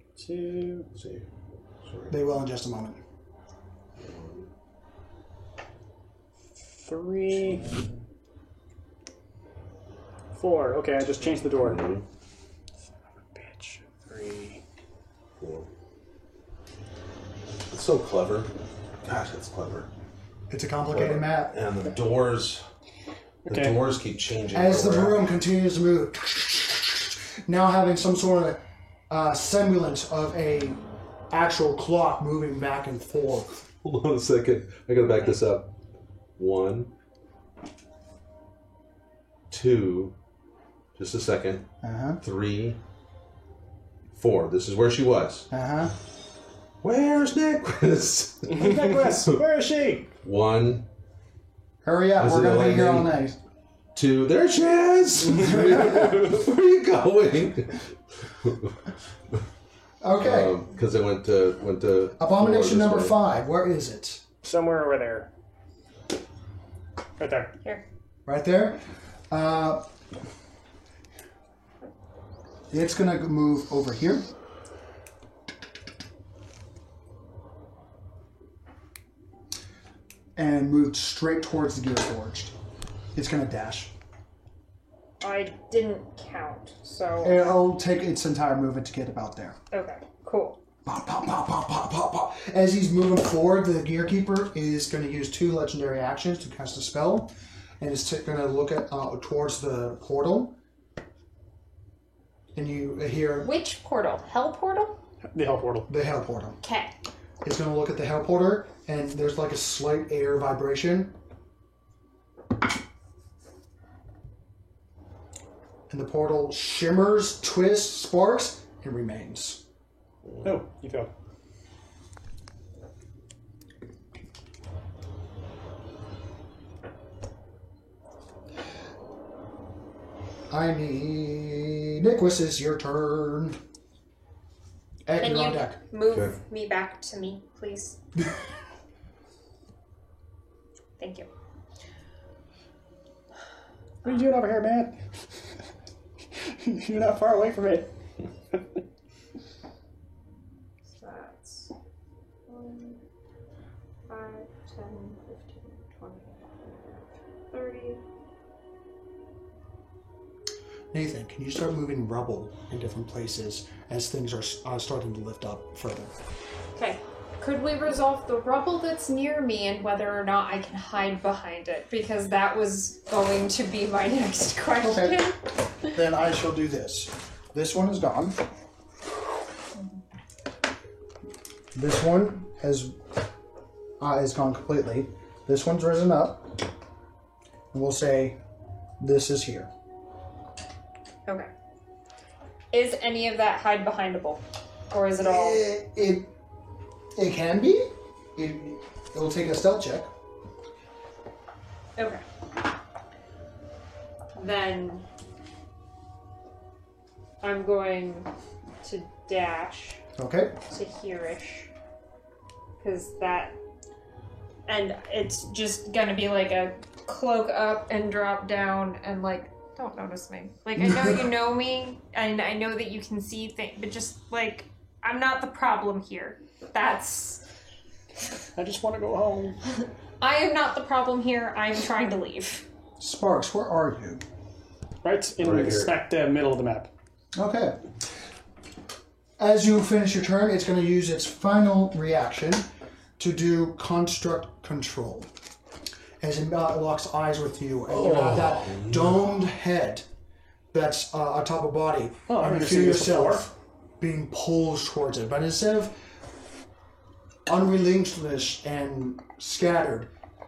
Let's see. Sorry. they will in just a moment. 3, 4. Okay, I just changed the door. Bitch. 3. 4. It's so clever. Gosh, that's clever. It's a complicated map. And the doors. The Okay. doors keep changing. As the where we're at. broom continues to move, now having some sort of semblance of a actual clock moving back and forth. Hold on a second. I gotta back this up. 1, 2, just a second. 3, 4. This is where she was. Where's Nicholas? Nicholas, where is she? 1, Hurry up, Is we're it going to be here all lightning? night. 2. There she is. Where are you going? Okay. Because it went to. Abomination this number way. 5, where is it? Somewhere over there. Right there. Here. Right there. It's going to move over here. And move straight towards the Gear Forged. It's going to dash. I didn't count, so... It'll take its entire movement to get about there. Okay, cool. Pop, pop, pop, pop, pop, pop, pop. As he's moving forward, the Gear Keeper is going to use 2 legendary actions to cast a spell. And is going to look at towards the portal. And you hear Which portal? Hell portal? The hell portal. the Hell Portal. Okay. It's going to look at the Hell Portal, and there's like a slight air vibration. And the portal shimmers, twists, sparks, and remains. Oh, you failed. I need... Nicholas, it's your turn. Egg, Can you're on you deck. move Okay. me back to me, please? Thank you. What are you doing over here, man? You're not far away from it. So that's 1, 5, 10, 15, 20, 30. Nathan, can you start moving rubble in different places as things are starting to lift up further? Okay. Could we resolve the rubble that's near me and whether or not I can hide behind it? Because that was going to be my next question. Okay. Then I shall do this. This one is gone. This one is gone completely. This one's risen up. And we'll say this is here. Okay. Is any of that hide behindable? Or is it all... It can be. It'll take a stealth check. Okay. Then I'm going to dash Okay. to hereish. Because that... And it's just gonna be like a cloak up and drop down and like, don't notice me. Like, I know you know me, and I know that you can see things, but just like, I'm not the problem here. That's... I just want to go home. I am not the problem here. I'm trying to leave. Sparks, where are you? Right in Right the here. smack dab middle of the map. Okay. As you finish your turn, it's going to use its final reaction to do construct control. As it locks eyes with you, and you have that domed head that's atop a body, Oh, I've and you never feel seen this yourself being pulled towards it. But instead of unrelinquished and scattered,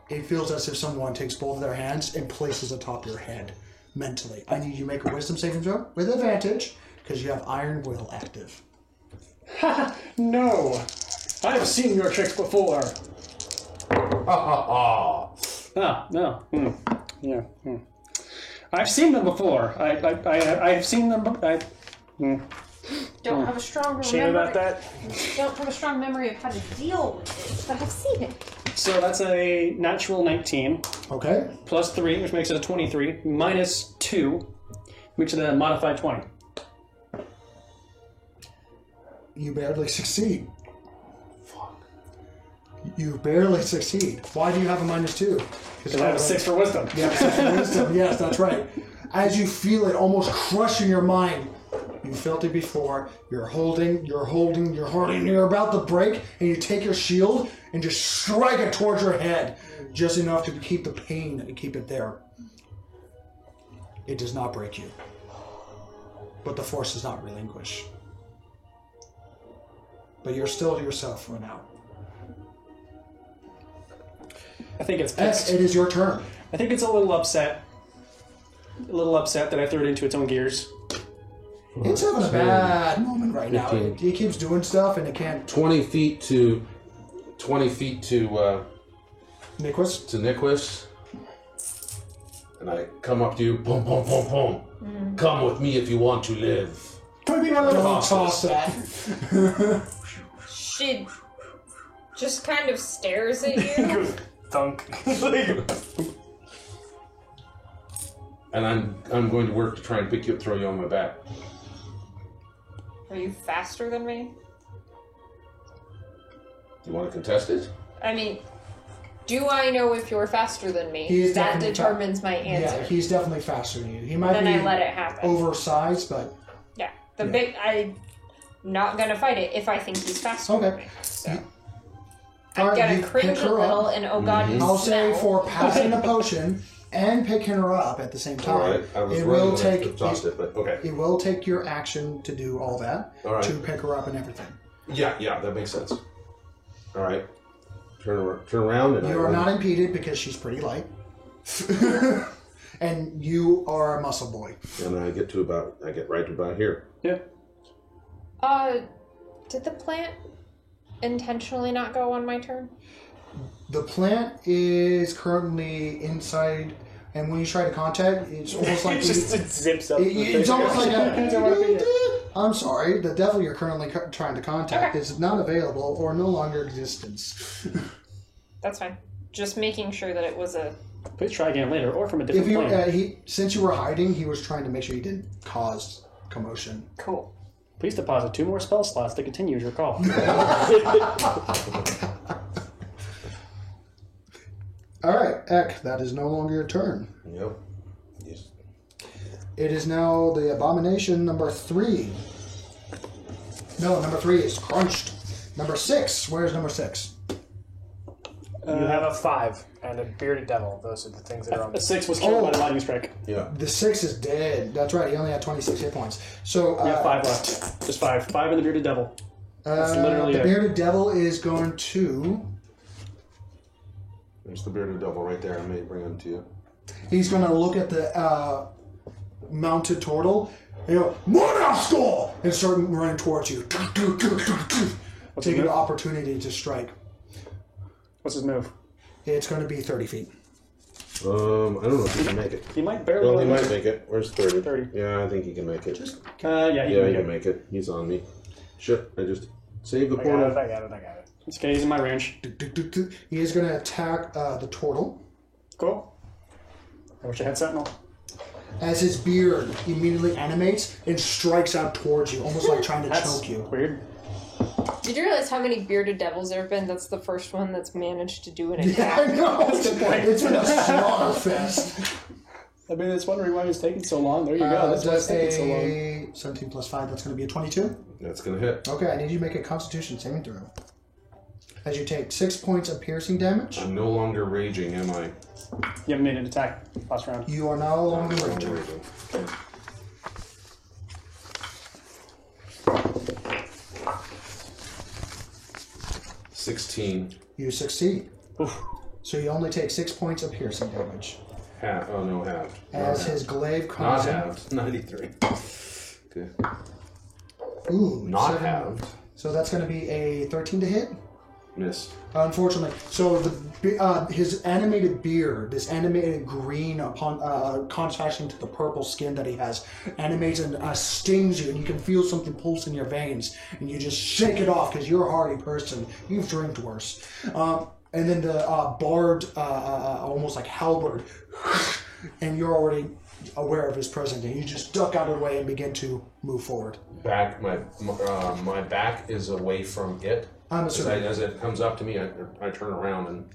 it feels as if someone takes both of their hands and places atop your head mentally. I need you to make a wisdom saving throw with advantage because you have Iron Will active. No! I have seen your tricks before. Ah, no. Yeah. I've seen them before. I've seen them. Don't have a strong Shame memory. about that. Don't have a strong memory of how to deal with it, but I've seen it. So that's a natural 19 Okay. plus 3, which makes it a 23, minus 2, makes it a modified 20. You barely succeed. You barely succeed. Why do you have a -2? Because I have a 6 for wisdom. Yeah, 6 for wisdom. Yes, that's right. As you feel it almost crushing your mind, you felt it before. You're holding, you're about to break, and you take your shield and just strike it towards your head, just enough to keep the pain and keep it there. It does not break you, but the force does not relinquish. But you're still yourself for now. I think it's X, pissed. it is your turn. I think it's a little upset. That I threw it into its own gears. It's having a bad moment right now. 15. It keeps doing stuff and it can't. 20 feet to Niquist? to Niquist, and I come up to you. Boom, boom, boom, boom. Come with me if you want to live. Don't toss that. She just kind of stares at you. Thunk. And I'm going to work to try and pick you up, throw you on my back. Are you faster than me? You want to contest it? I mean, do I know if you're faster than me? He is That definitely determines my answer. Yeah, he's definitely faster than you. He might Then be I let it happen. oversized, but Yeah. I'm not gonna fight it if I think he's faster than Okay. me. So. All I'm right, gonna you cringe pick a her little up. and oh god, you I'll say smell. for passing a potion and picking her up at the same time, All right. I was it running will when I take tossed it, but okay. it will take your action to do all that All right. to pick her up and everything. Yeah, that makes sense. All right. Turn around, and You I are run. not impeded because she's pretty light, and you are a muscle boy. And I get right to about here. Yeah. Did the plant intentionally not go on my turn? The plant is currently inside, and when you try to contact, it's almost like It zips up. it's almost like Don't wanna be here. I'm sorry, the devil you're currently trying to contact Okay. is not available or no longer in existence. That's fine. Just making sure that it was a Please try again later, or from a different plane. Since you were hiding, he was trying to make sure you didn't cause commotion. Cool. Please deposit 2 more spell slots to continue your call. Alright, Ek, that is no longer your turn. Yep. Yes. It is now the abomination number 3. No, number 3 is crunched. Number 6, where's number 6? You have a 5 and a bearded devil. Those are the things that are on A the 6 was killed by the lightning strike. Yeah. The 6 is dead. That's right, he only had 26 hit points. So, We have 5 left. Just 5. 5 in the bearded devil. That's literally the it. bearded devil is going to... There's the bearded devil right there. I may bring him to you. He's going to look at the mounted turtle and go, Monasco! And start running towards you. Taking an opportunity to strike. What's his move? It's going to be 30 feet. I don't know if he can make it. He might barely. Well, he might make it. Where's 30? 30. Yeah, I think he can make it. Yeah, He can make it. He's on me. Shit, I just saved the portal. I got it. It's okay, he's in my range. He is going to attack the turtle. Cool. I wish I had Sentinel. As his beard immediately animates and strikes out towards you, almost like trying to choke you. Weird. Did you realize how many bearded devils there have been? That's the first one that's managed to do an attack. Yeah, I know. It's been a slaughter fest. I mean, it's wondering why it's taking so long. There you go. That's why it's taking so long. 17 plus 5, that's going to be a 22. That's going to hit. Okay, I need you to make a constitution saving throw. As you take 6 points of piercing damage, I'm no longer raging, am I? You haven't made an attack last round. you are no longer raging. 16. You succeed. Oof. So you only take 6 points of piercing damage. Half. Oh, no, halved. As his glaive comes Not in. halved. 93. Okay. Ooh, Not 7. halved. So that's going to be a 13 to hit. Missed. Unfortunately, so his animated beard, this animated green upon contrasting to the purple skin that he has, animates and stings you, and you can feel something pulse in your veins, and you just shake it off because you're a hardy person. You've drank worse. And then the barbed, almost like halberd, and you're already aware of his presence, and you just duck out of the way and begin to move forward. Back. My back is away from it. I'm assuming. As it comes up to me, I turn around and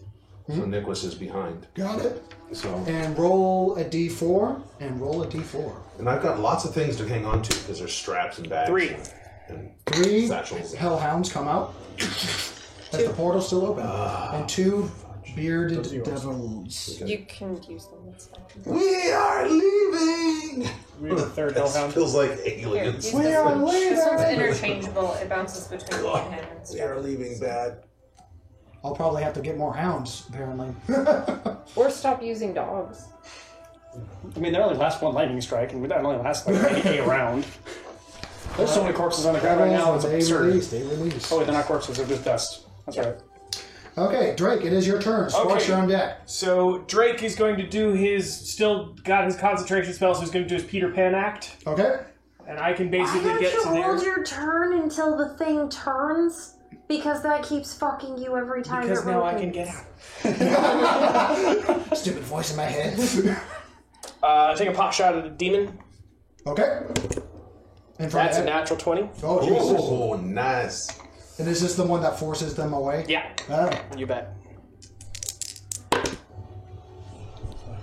so Nicholas is behind. Got it. So And roll a d4, and roll a d4. and I've got lots of things to hang on to because there's straps and bags. 3. And 3 satchels. hellhounds come out as the portal's still open, and 2 bearded devils. You can use them. That's fine. We are leaving. We have a third It hellhound. feels like Here, aliens. use this one. This one's interchangeable. It bounces between me and him and We are stuff. leaving bad. I'll probably have to get more hounds, apparently. Or stop using dogs. I mean, they only last one lightning strike, and that only lasts like a round. There's so many corpses on the ground right now, it's they absurd. release. Oh, wait, they're not corpses, they're just dust. That's right. Okay, Drake, it is your turn. Squash, you're on deck. So Drake is going to do still got his concentration spell, so he's going to do his Peter Pan act. Okay. And I can Why basically don't get you to hold there. your turn until the thing turns? Because that keeps fucking you every time Because it now I rotates. can get out. Stupid voice in my head. Take a pot shot at the demon. Okay. In front That's a of Ed. natural 20. Oh, Jesus. Oh, nice. And is this the one that forces them away? Yeah, Oh. you bet.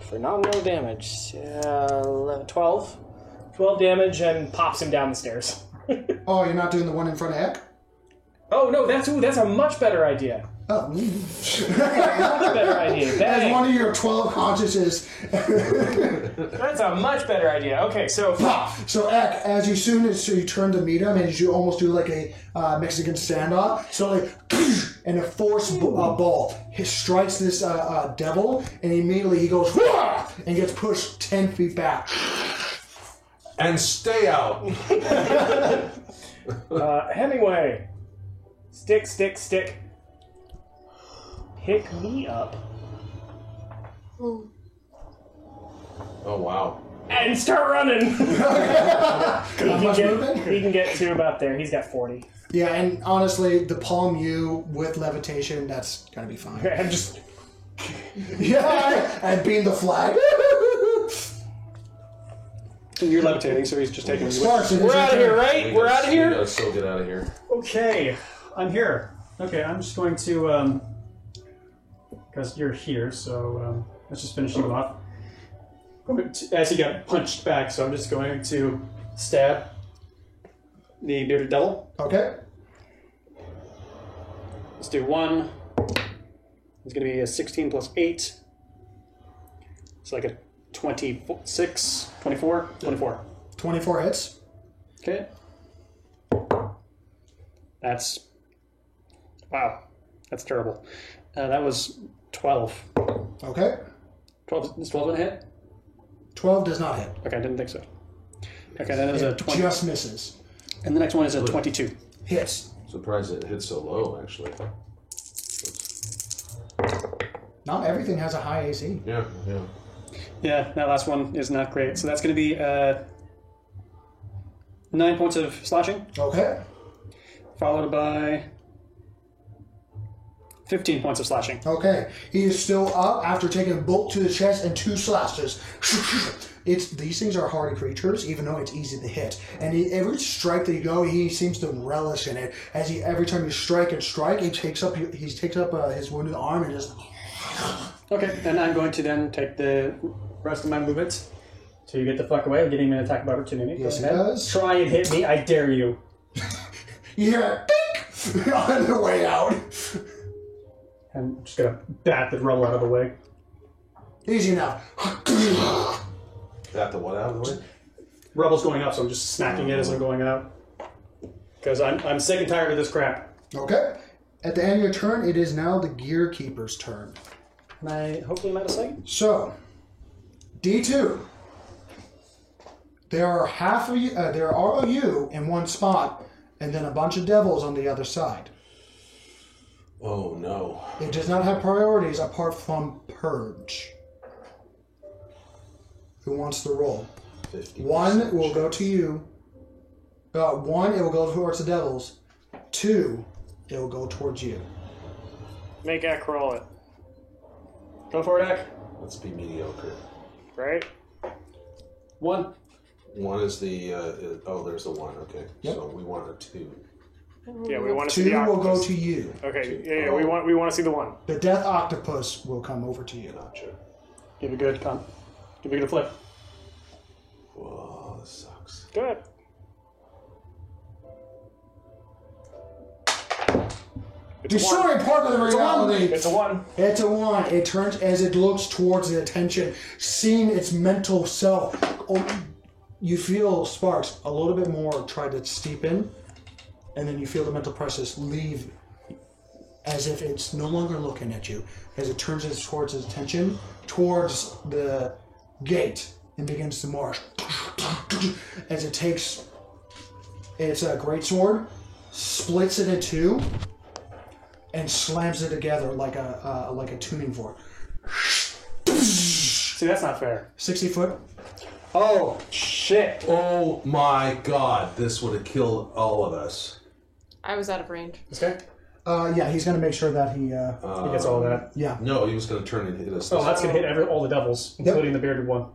For nominal damage, 12. 12 damage and pops him down the stairs. Oh, you're not doing the one in front of Eck? Oh no, that's a much better idea. Oh. Much better idea. As Bang. one of your 12 consciences. That's a much better idea. Okay, so So Eck, as soon as you turn to meet him, and you almost do like a Mexican standoff, so like, and a force ball strikes this devil, and immediately he goes, "Wah!" and gets pushed 10 feet back. And stay out. Hemingway, stick. Pick me up Oh, wow. and start running. Not much movement? He can get to about there. He's got 40. Yeah, and honestly, the palm U with levitation, that's gonna be fine. Okay, I'm just Yeah, and being the flag. And you're levitating, so he's just taking you with Sparks, it is We're your out of turn. here, right? We're out of We here. gotta still get out of here. Okay, I'm here. Okay, I'm just going to, because you're here, so let's just finish you off. As he got punched back, so I'm just going to stab the bearded devil. Okay. Let's do 1. It's going to be a 16 plus 8. It's like a 26, 24, 24. 24 hits. Okay. That's... Wow. That's terrible. That was 12. Okay. 12 is 12 gonna hit? 12 does not hit. Okay, I didn't think so. Okay, then there's a 20. Just misses. And the next one is a 22. Hits. Surprised it hit so low, actually. Not everything has a high AC. Yeah, yeah. Yeah, that last one is not great. So that's going to be 9 points of slashing, Okay. followed by 15 points of slashing. Okay. He is still up after taking a bolt to the chest and 2 slashes. These things are hardy creatures, even though it's easy to hit. And every strike that you go, he seems to relish in it. As every time you strike, he takes up his wounded arm and just. Okay, and I'm going to then take the rest of my movements. So you get the fuck away, getting an attack of opportunity. Yes, Go he ahead. does. Try and hit me, I dare you. You hear a dink on the way out. I'm just going to bat the rubble out of the way. Easy enough. Got the what out of the way? Rubble's going up, so I'm just smacking it as I'm going out. Because I'm sick and tired of this crap. Okay. At the end of your turn, it is now the Gear Keeper's turn. And I hopefully am out of sight. So, D2. There are half of you. There are you in one spot, and then a bunch of devils on the other side. Oh no. It does not have priorities apart from Purge. Who wants to roll? 50%. 1 will go to you. 1, it will go towards the devils. 2, it will go towards you. Make Ek roll it, Go for it, Ek. Let's be mediocre. right? 1. 1 is the there's the 1. Okay, Yep. so we want a 2. Yeah, we want to see 2 the will go octopus. to you. Okay, yeah, we want to see the 1. The Death Octopus will come over to you. Gotcha. Give a good flip. Whoa, this sucks. Good. It's a 1. Destroying part of the reality. It's a 1. It's a 1. It turns as it looks towards the attention, seeing its mental self. You feel Sparks a little bit more try to steep in, and then you feel the mental process leave as if it's no longer looking at you, as it turns towards its attention, towards the gate, and begins to march. As it takes its greatsword, splits it in 2, and slams it together like a tuning fork. See, that's not fair. 60 foot. Oh, shit. Oh my god, this would have killed all of us. I was out of range. This guy? Yeah, he's gonna make sure that he. He gets all of that. Yeah. No, he was going to turn and hit us. Oh, that's going to hit all the devils, including the bearded one.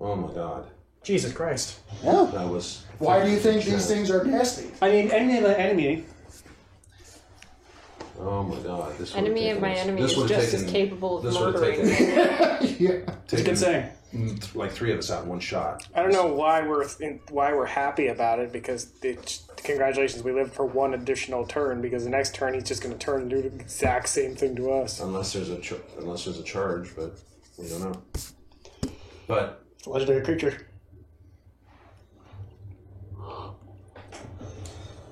Oh my god. Jesus Christ. Yeah. That was... Why do you think these things are nasty? I mean, enemy. Oh my god. This would've Enemy of taken my us- enemy this is would've just taken- as capable of this would've murdering. Yeah. It's a good saying. Like 3 of us out in one shot. I don't know why we're happy about it, because congratulations, we lived for 1 additional turn, because the next turn he's just going to turn and do the exact same thing to us. Unless there's a charge, but we don't know. But It's a legendary creature.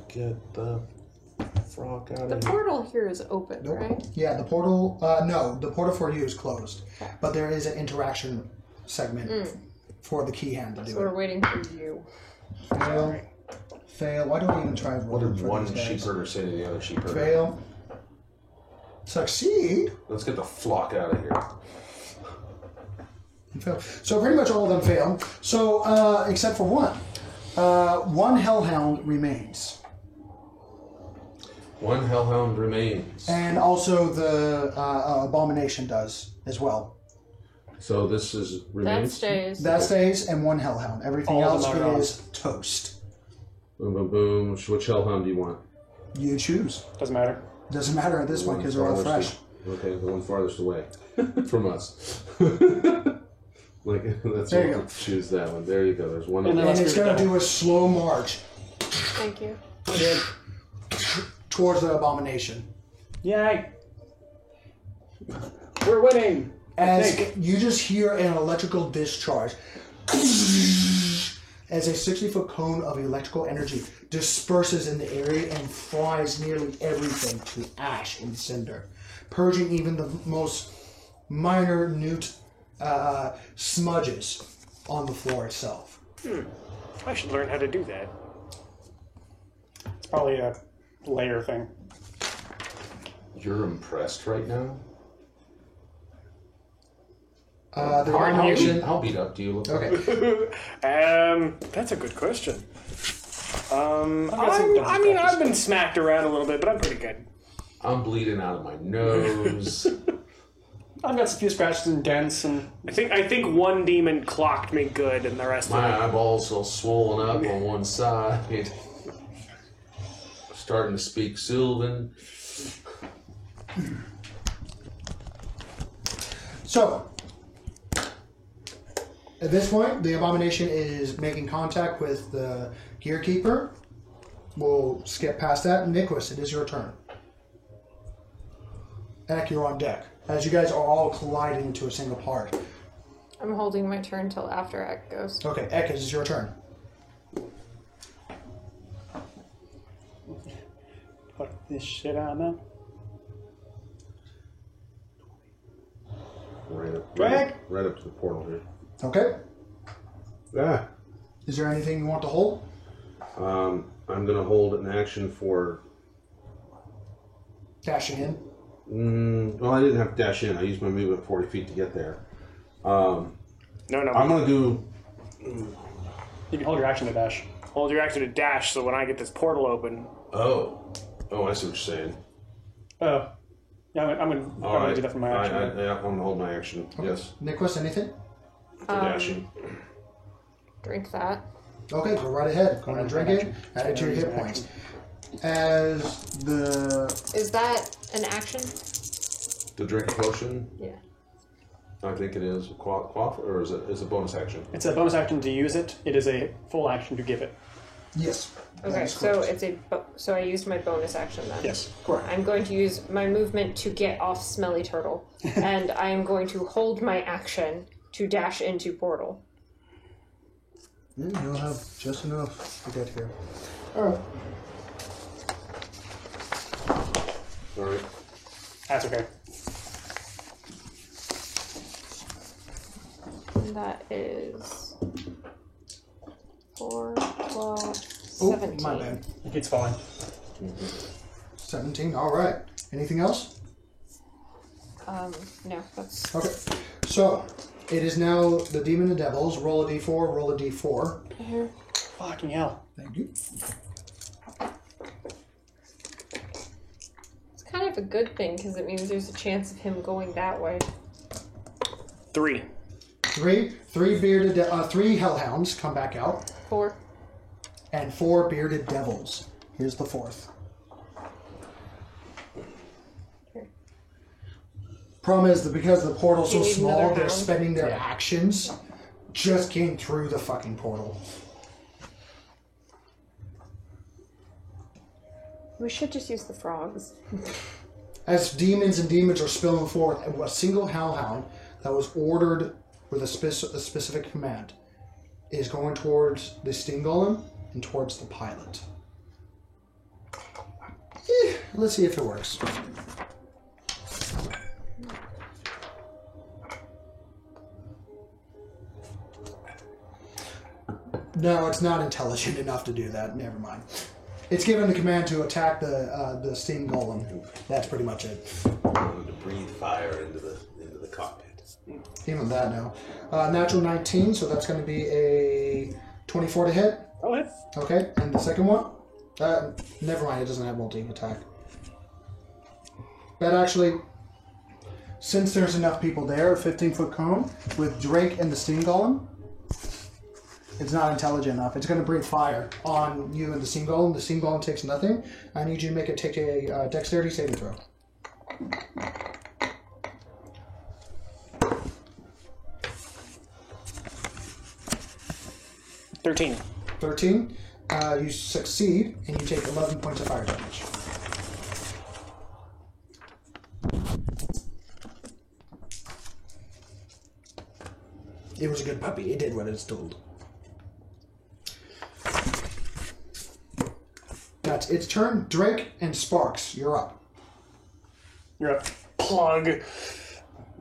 get the frog out The of here. portal here is open, Nope. right? Yeah, the portal. No, the portal for you is closed, but there is an interaction segment for the key hand to do So we're it. waiting for you. Fail. Why don't we even try What rolling did for one these guys? sheep herder say to the other sheep herder? Fail. Succeed. Let's get the flock out of here. Fail. So pretty much all of them fail. So except for one. One hellhound remains. One hellhound remains. And also the abomination does as well. So this is remains. That stays. That stays, and one hellhound. Everything All else of them are is toast. Boom, boom, boom. Which hellhound do you want? You choose. Doesn't matter. Doesn't matter at this point because they're all fresh. Okay, the one farthest away from us. Like that's There you what go. Choose that one. There you go. There's one. And of then And them. it's going to do a slow march Thank you. towards the abomination. Yay! We're winning. I As think. you just hear an electrical discharge, as a 60-foot cone of electrical energy disperses in the area and fries nearly everything to ash and cinder, purging even the most minute smudges on the floor itself. I should learn how to do that. It's probably a layer thing. You're impressed right now. The abomination. How beat up do you look? Okay. That's a good question. got some I've been smacked around a little bit, but I'm pretty good. I'm bleeding out of my nose. I've got a few scratches and dents, and I think one demon clocked me good, and the rest My of it. eyeballs all swollen up on one side. Starting to speak Sylvan. So, at this point, the abomination is making contact with the Gearkeeper. We'll skip past that. Nicholas, it is your turn. Ek, you're on deck. As you guys are all colliding into a single part. I'm holding my turn till after Ek goes. Okay, Ek, it is your turn. put this shit on them. Right up to the portal here. Okay. Ah. Is there anything you want to hold? I'm going to hold an action for... Dashing in. well, I didn't have to dash in. I used my movement 40 feet to get there. No. I'm going to do... You can hold your action to dash. Hold your action to dash, so when I get this portal open, Oh, I see what you're saying. Oh. Yeah, I'm gonna do that for my action. I'm going to hold my action. Yes. Nicholas, anything? For dashing. Drink that. Okay, go right ahead. Go ahead and drink it. Add it to your hit points. As the... Is that an action? The drink potion? Yeah. I think it is. Quaff, or is it a bonus action? It's a bonus action to use it. It is a full action to give it. Yes. That Okay, is so correct. it's so I used my bonus action then. Yes. Correct. I'm going to use my movement to get off Smelly Turtle, and I am going to hold my action to dash into portal. Yeah, you'll have just enough to get here. Alright. Alright. That's okay. And that is 4, 12, Oh, 17. my bad. It keeps falling. 17. Alright. Anything else? No, that's Okay. So, it is now the Demon and Devils. Roll a d4, roll a d4. Fucking hell. Thank you. it's kind of a good thing because it means there's a chance of him going that way. 3. Three hellhounds come back out, 4. and 4 bearded devils. Here's the 4th. Problem is that because the portal's so You need small, another they're hound? spending their actions just came through the fucking portal. We should just use the frogs. As demons and demons are spilling forth, a single hellhound that was ordered with a specific command is going towards the Sting Golem and towards the pilot. Let's see if it works. No, it's not intelligent enough to do that. Never mind. It's given the command to attack the Steam Golem. That's pretty much it. I wanted to breathe fire into the cockpit. Even that now. Natural 19, so that's going to be a 24 to hit. Oh, hit. Okay, and the second one? Never mind, it doesn't have multi-attack. That actually, since there's enough people there, a 15-foot cone with Drake and the Steam Golem, it's not intelligent enough. It's going to breathe fire on you and the Steam Golem. The Steam Golem takes nothing. I need you to make it take a dexterity saving throw. 13. 13. You succeed, and you take 11 points of fire damage. It was a good puppy. It did what it's told. That's its turn. Drake and Sparks, you're up. You're up. Plug.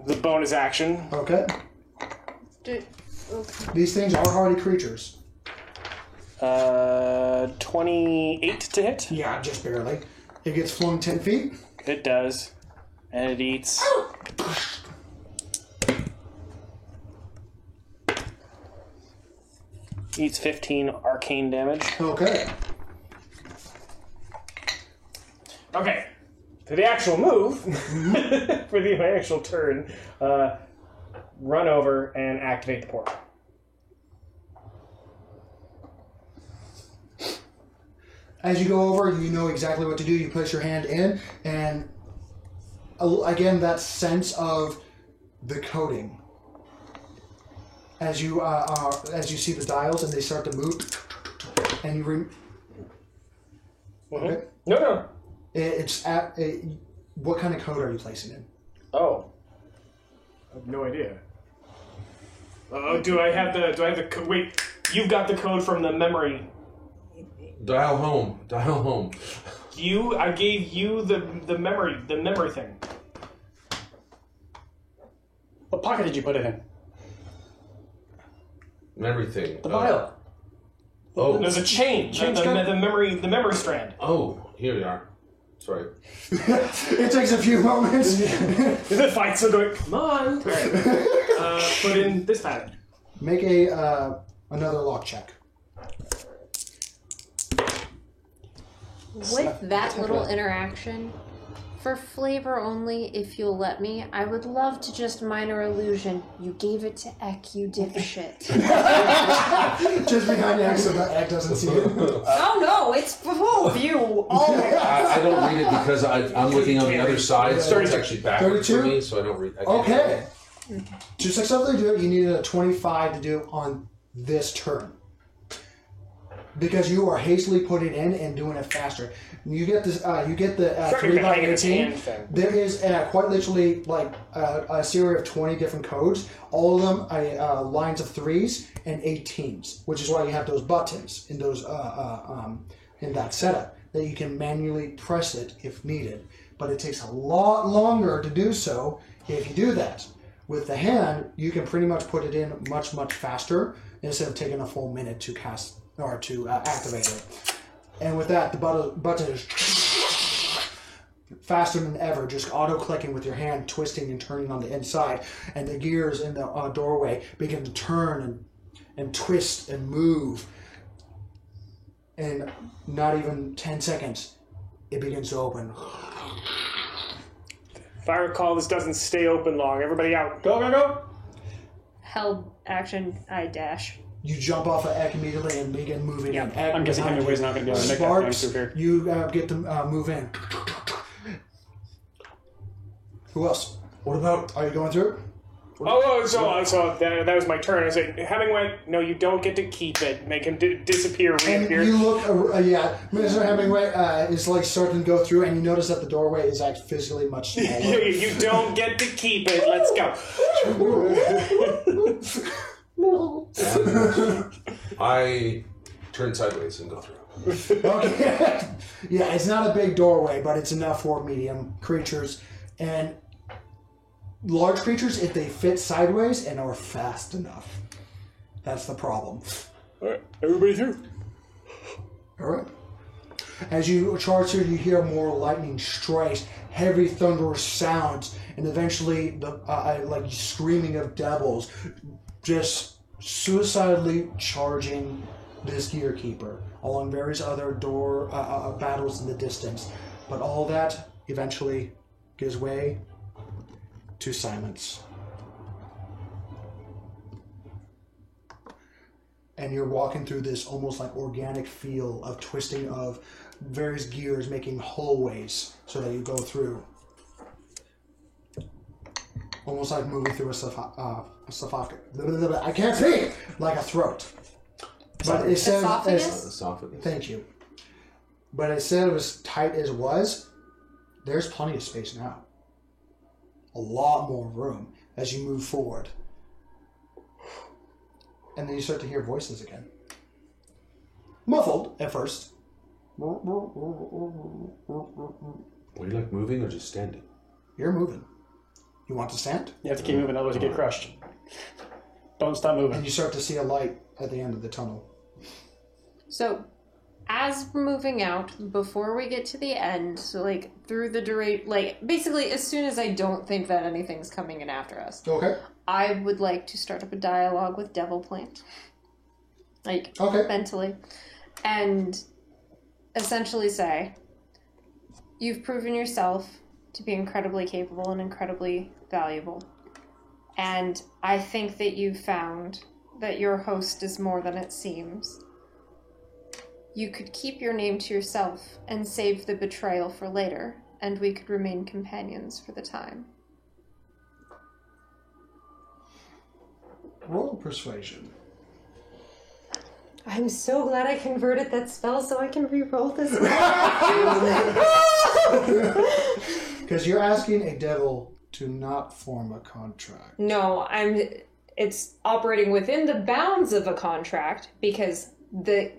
The bonus action. Okay. These things are hardy creatures. 28 to hit? Yeah, just barely. It gets flung 10 feet. It does. And it eats. Eats 15 arcane damage. Okay. Okay. For the actual move, for the actual turn, run over and activate the portal. As you go over, you know exactly what to do. You place your hand in, and again, that sense of the coating. As you see the dials and they start to move, and you okay. No. It's at what kind of code are you placing in? Oh, I have no idea. Do I have the code? Wait, you've got the code from the memory. Dial home. I gave you the memory thing. What pocket did you put it in? Memory thing. The vial. Oh. There's a chain. The memory strand. Oh, here we are. Sorry. It takes a few moments. The fight's still going. Come on. Put in this pattern. Make a another lock check. With that little interaction, for flavor only, if you'll let me, I would love to just minor illusion. You gave it to Ek, you dipshit. Just behind Ek so that Ek doesn't see it. Oh no, it's full view. Oh my god. I don't read it because I'm looking on the other side, so it's actually backwards for 32? me, so I don't read. Okay. To successfully do it, you needed a 25 to do it on this turn. Because you are hastily putting it in and doing it faster. You get this. You get the 3 by 18. There is quite literally like a series of 20 different codes. All of them lines of 3s and 18s, which is why you have those buttons in those in that setup that you can manually press it if needed. But it takes a lot longer to do so if you do that. With the hand, you can pretty much put it in much faster instead of taking a full minute to cast. Or to activate it. And with that, the button is faster than ever, just auto-clicking with your hand, twisting and turning on the inside. And the gears in the doorway begin to turn and twist and move. And not even 10 seconds, it begins to open. If I recall, this doesn't stay open long. Everybody out. Go. Held action, I dash. You jump off of Ek immediately and begin moving in. I'm guessing Hemingway's not going to be able to make that Sparks, thing through here. you get to move in. Who else? What about? Are you going through? So that was my turn. I was like, Hemingway, no, you don't get to keep it. Make him disappear, And reappear. you look, Mr. Hemingway is like starting to go through, and you notice that the doorway is like physically much smaller. You don't get to keep it. Let's go. I turn sideways and go through. Okay. Yeah, it's not a big doorway, but it's enough for medium creatures. And large creatures, if they fit sideways and are fast enough. That's the problem. Alright, everybody through. Alright. As you charge through, you hear more lightning strikes, heavy thunderous sounds, and eventually the like screaming of devils just suicidally charging this gear keeper along various other battles in the distance. But all that eventually gives way to silence. And you're walking through this almost like organic feel of twisting of various gears making hallways so that you go through. Almost like moving through a sarcophagus. I can't speak! Like a throat. But it says... Esophagus. Thank you. But it said it was tight as was. There's plenty of space now. A lot more room as you move forward. And then you start to hear voices again. Muffled at first. Were you like moving or just standing? You're moving. You want to stand? You have to keep moving, otherwise you get crushed. Don't stop moving. And you start to see a light at the end of the tunnel. So, as we're moving out, before we get to the end, so like through the duration, like basically as soon as I don't think that anything's coming in after us, Okay. I would like to start up a dialogue with Devil Plant. Like, Okay. mentally. And essentially say, you've proven yourself to be incredibly capable and incredibly valuable. And I think that you've found that your host is more than it seems. You could keep your name to yourself and save the betrayal for later, and we could remain companions for the time. Roll persuasion. I'm so glad I converted that spell so I can re-roll this. Because you're asking a devil to not form a contract. No, it's operating within the bounds of a contract because the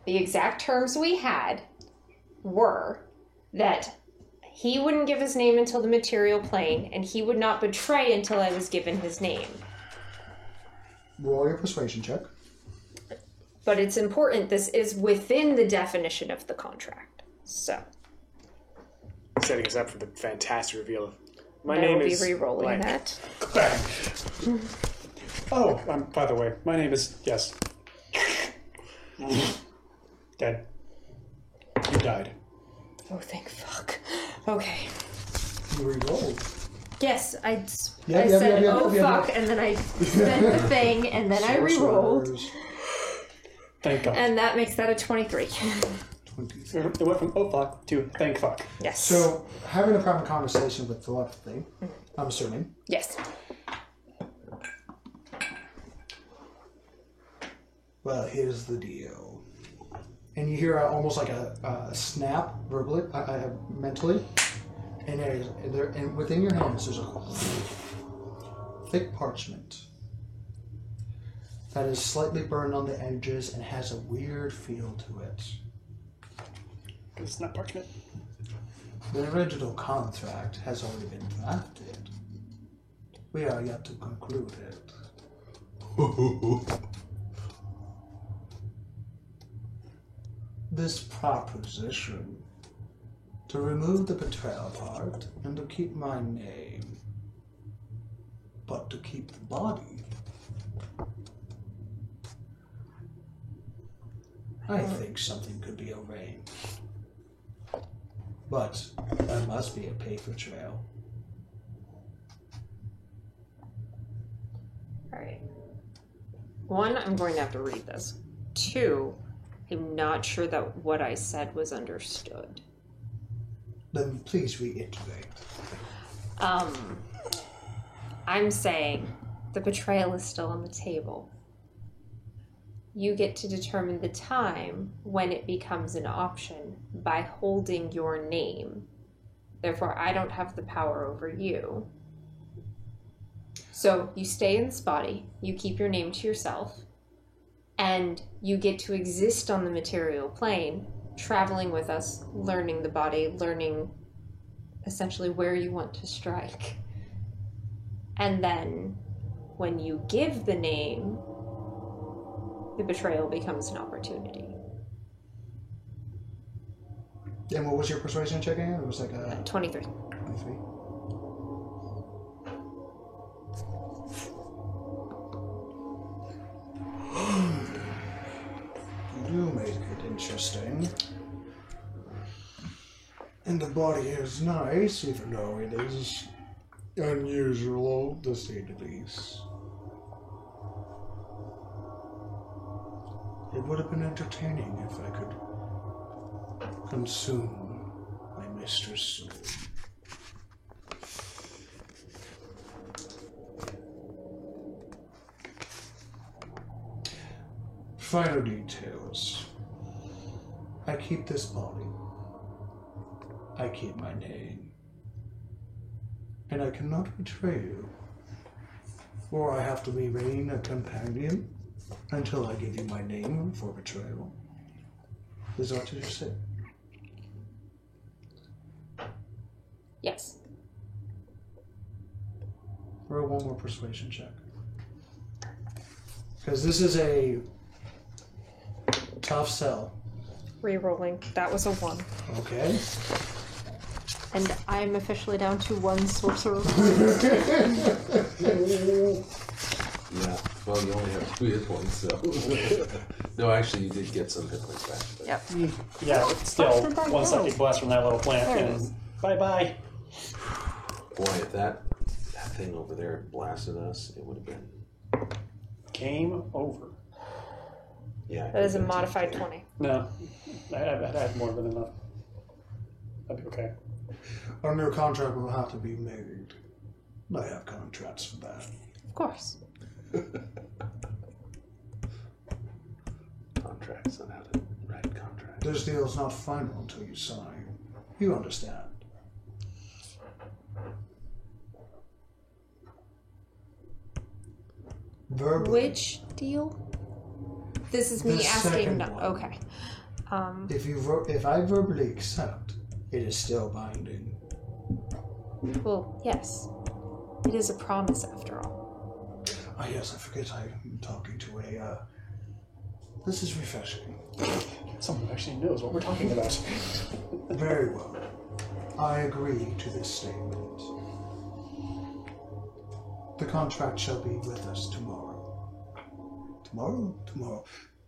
exact terms we had were that he wouldn't give his name until the material plane and he would not betray until I was given his name. Roll your persuasion check. But it's important, this is within the definition of the contract. So. Setting us up for the fantastic reveal. My I name will be is re-rolling blank. that. Oh, by the way, my name is... Yes. Dead. You died. Oh, thank fuck. Okay. You re-rolled. Yes, I Yep, said, yep, oh yep, fuck, yep. and then I spent the thing, and then I re-rolled. Sorcerers. Thank God. And that makes that a 23. 23. It went from oh fuck to thank fuck. Yes. So, having a private conversation with telepathy, I'm assuming. Yes. Well, here's the deal. And you hear almost like a snap verbally, mentally. And and within your hands, there's a thick parchment that is slightly burned on the edges and has a weird feel to it. It's not parchment. The original contract has already been drafted. We are yet to conclude it. This proposition to remove the betrayal part and to keep my name, but to keep the body. I think something could be arranged. But there must be a paper trail. Alright. 1, I'm going to have to read this. 2, I'm not sure that what I said was understood. Then please reiterate. I'm saying the betrayal is still on the table. You get to determine the time when it becomes an option by holding your name. Therefore, I don't have the power over you. So you stay in this body, you keep your name to yourself, and you get to exist on the material plane, traveling with us, learning the body, learning essentially where you want to strike. And then when you give the name, the betrayal becomes an opportunity. And what was your persuasion check again? It was like a 23. 23. You do make it interesting. And the body is nice, even though it is unusual, to say the least. It would have been entertaining if I could consume my mistress' soul. Final details. I keep this body. I keep my name. And I cannot betray you. Or I have to remain a companion until I give you my name for betrayal. Is that what you said? Yes. Roll one more persuasion check. Because this is a tough sell. Rerolling. That was a 1. Okay. And I'm officially down to 1 sorcerer. Yeah. Well, you only have 2 hit points, so. No, actually, you did get some hit points back. But... Yep. Yeah, it's still Where did I one go? psychic blast from that little plant. There it And is. bye-bye. Boy, if that thing over there blasted us, it would have been. Game over. Yeah. That is a modified 20. No, I had more than enough. That'd be okay. A new contract will have to be made. I have contracts for that. Of course. Contracts on how to write contracts. This deal's not final until you sign. You understand. Verbally. Which deal? This is me The asking. second No, one. okay. If I verbally accept, it is still binding. Well, yes. It is a promise after all. Ah, yes, I forget I'm talking to a. This is refreshing. Someone actually knows what we're talking about. Very well. I agree to this statement. The contract shall be with us tomorrow.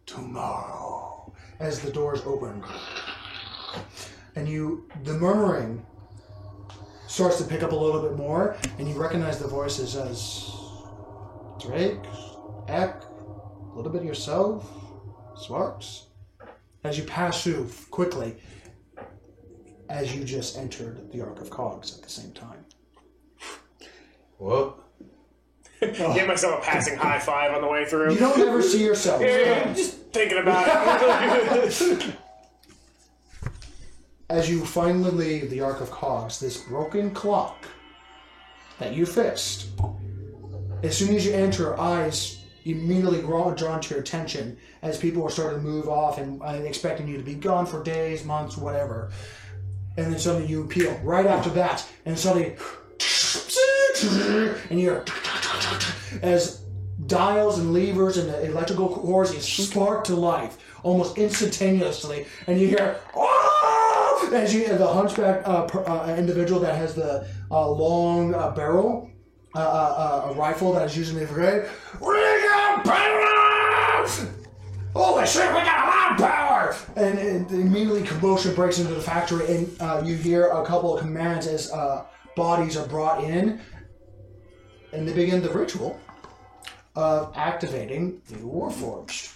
Tomorrow. As the doors open. And the murmuring starts to pick up a little bit more, and you recognize the voices as Drake, Eck, a little bit yourself, Sparks. As you pass through quickly, as you just entered the Ark of Cogs at the same time. Whoa. Give myself a passing high five on the way through. You don't ever see yourself. Yeah, just thinking about it. As you finally leave the Ark of Cogs, this broken clock that you fixed, as soon as you enter, eyes immediately drawn to your attention as people are starting to move off and expecting you to be gone for days, months, whatever. And then suddenly you peel right after that, and suddenly, and you're as dials and levers and the electrical cords is spark to life almost instantaneously, and you hear as you the hunchback individual that has the long barrel a rifle that is using the brigade. We got power! Holy shit, we got a lot of power! And immediately commotion breaks into the factory, and you hear a couple of commands as bodies are brought in, and they begin the ritual of activating the Warforged.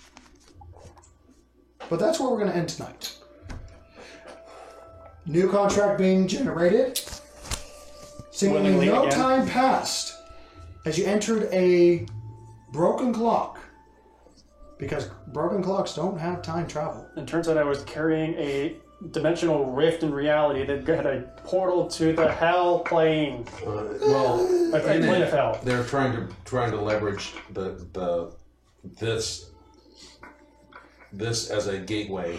But that's where we're going to end tonight. New contract being generated. Seemingly Willingly no again. time passed as you entered a broken clock. Because broken clocks don't have time travel. It turns out I was carrying a dimensional rift in reality that had a portal to the hell plane. Well, A plane of hell. they're trying to leverage this as a gateway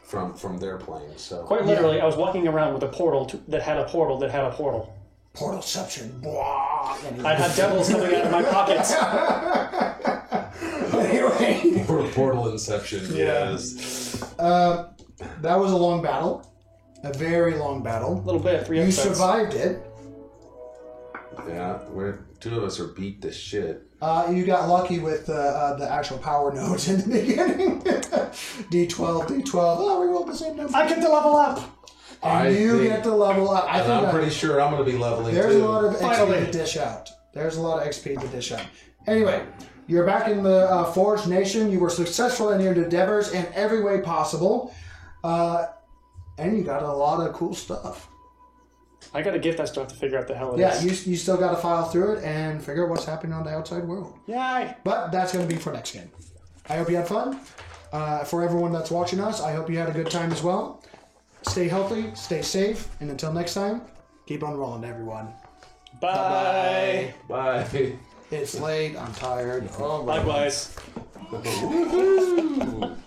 from their plane. So Quite literally, I was walking around with a portal that had a portal that had a portal. Portalception. Blah. I had devils coming out of my pockets. Anyway. portal inception. Yes. That was a long battle. A very long battle. A little bit, 3 You episodes. survived it. Yeah, two of us are beat to shit. You got lucky with the actual power nodes in the beginning. D12. Oh, we rolled the same number. I get to level up! And you get to level up. I think I'm pretty sure I'm going to be leveling there's too. a lot of XP to dish out. There's a lot of XP to dish out. Anyway, you're back in the Forge Nation. You were successful in your endeavors in every way possible. And you got a lot of cool stuff. I got a gift I still have to figure out the hell it Yeah, is. you still got to file through it and figure out what's happening on the outside world. Yay! But that's going to be for next game. I hope you had fun. For everyone that's watching us, I hope you had a good time as well. Stay healthy, stay safe, and until next time, keep on rolling, everyone. Bye. Bye. It's late. I'm tired. Oh, Likewise. Woohoo!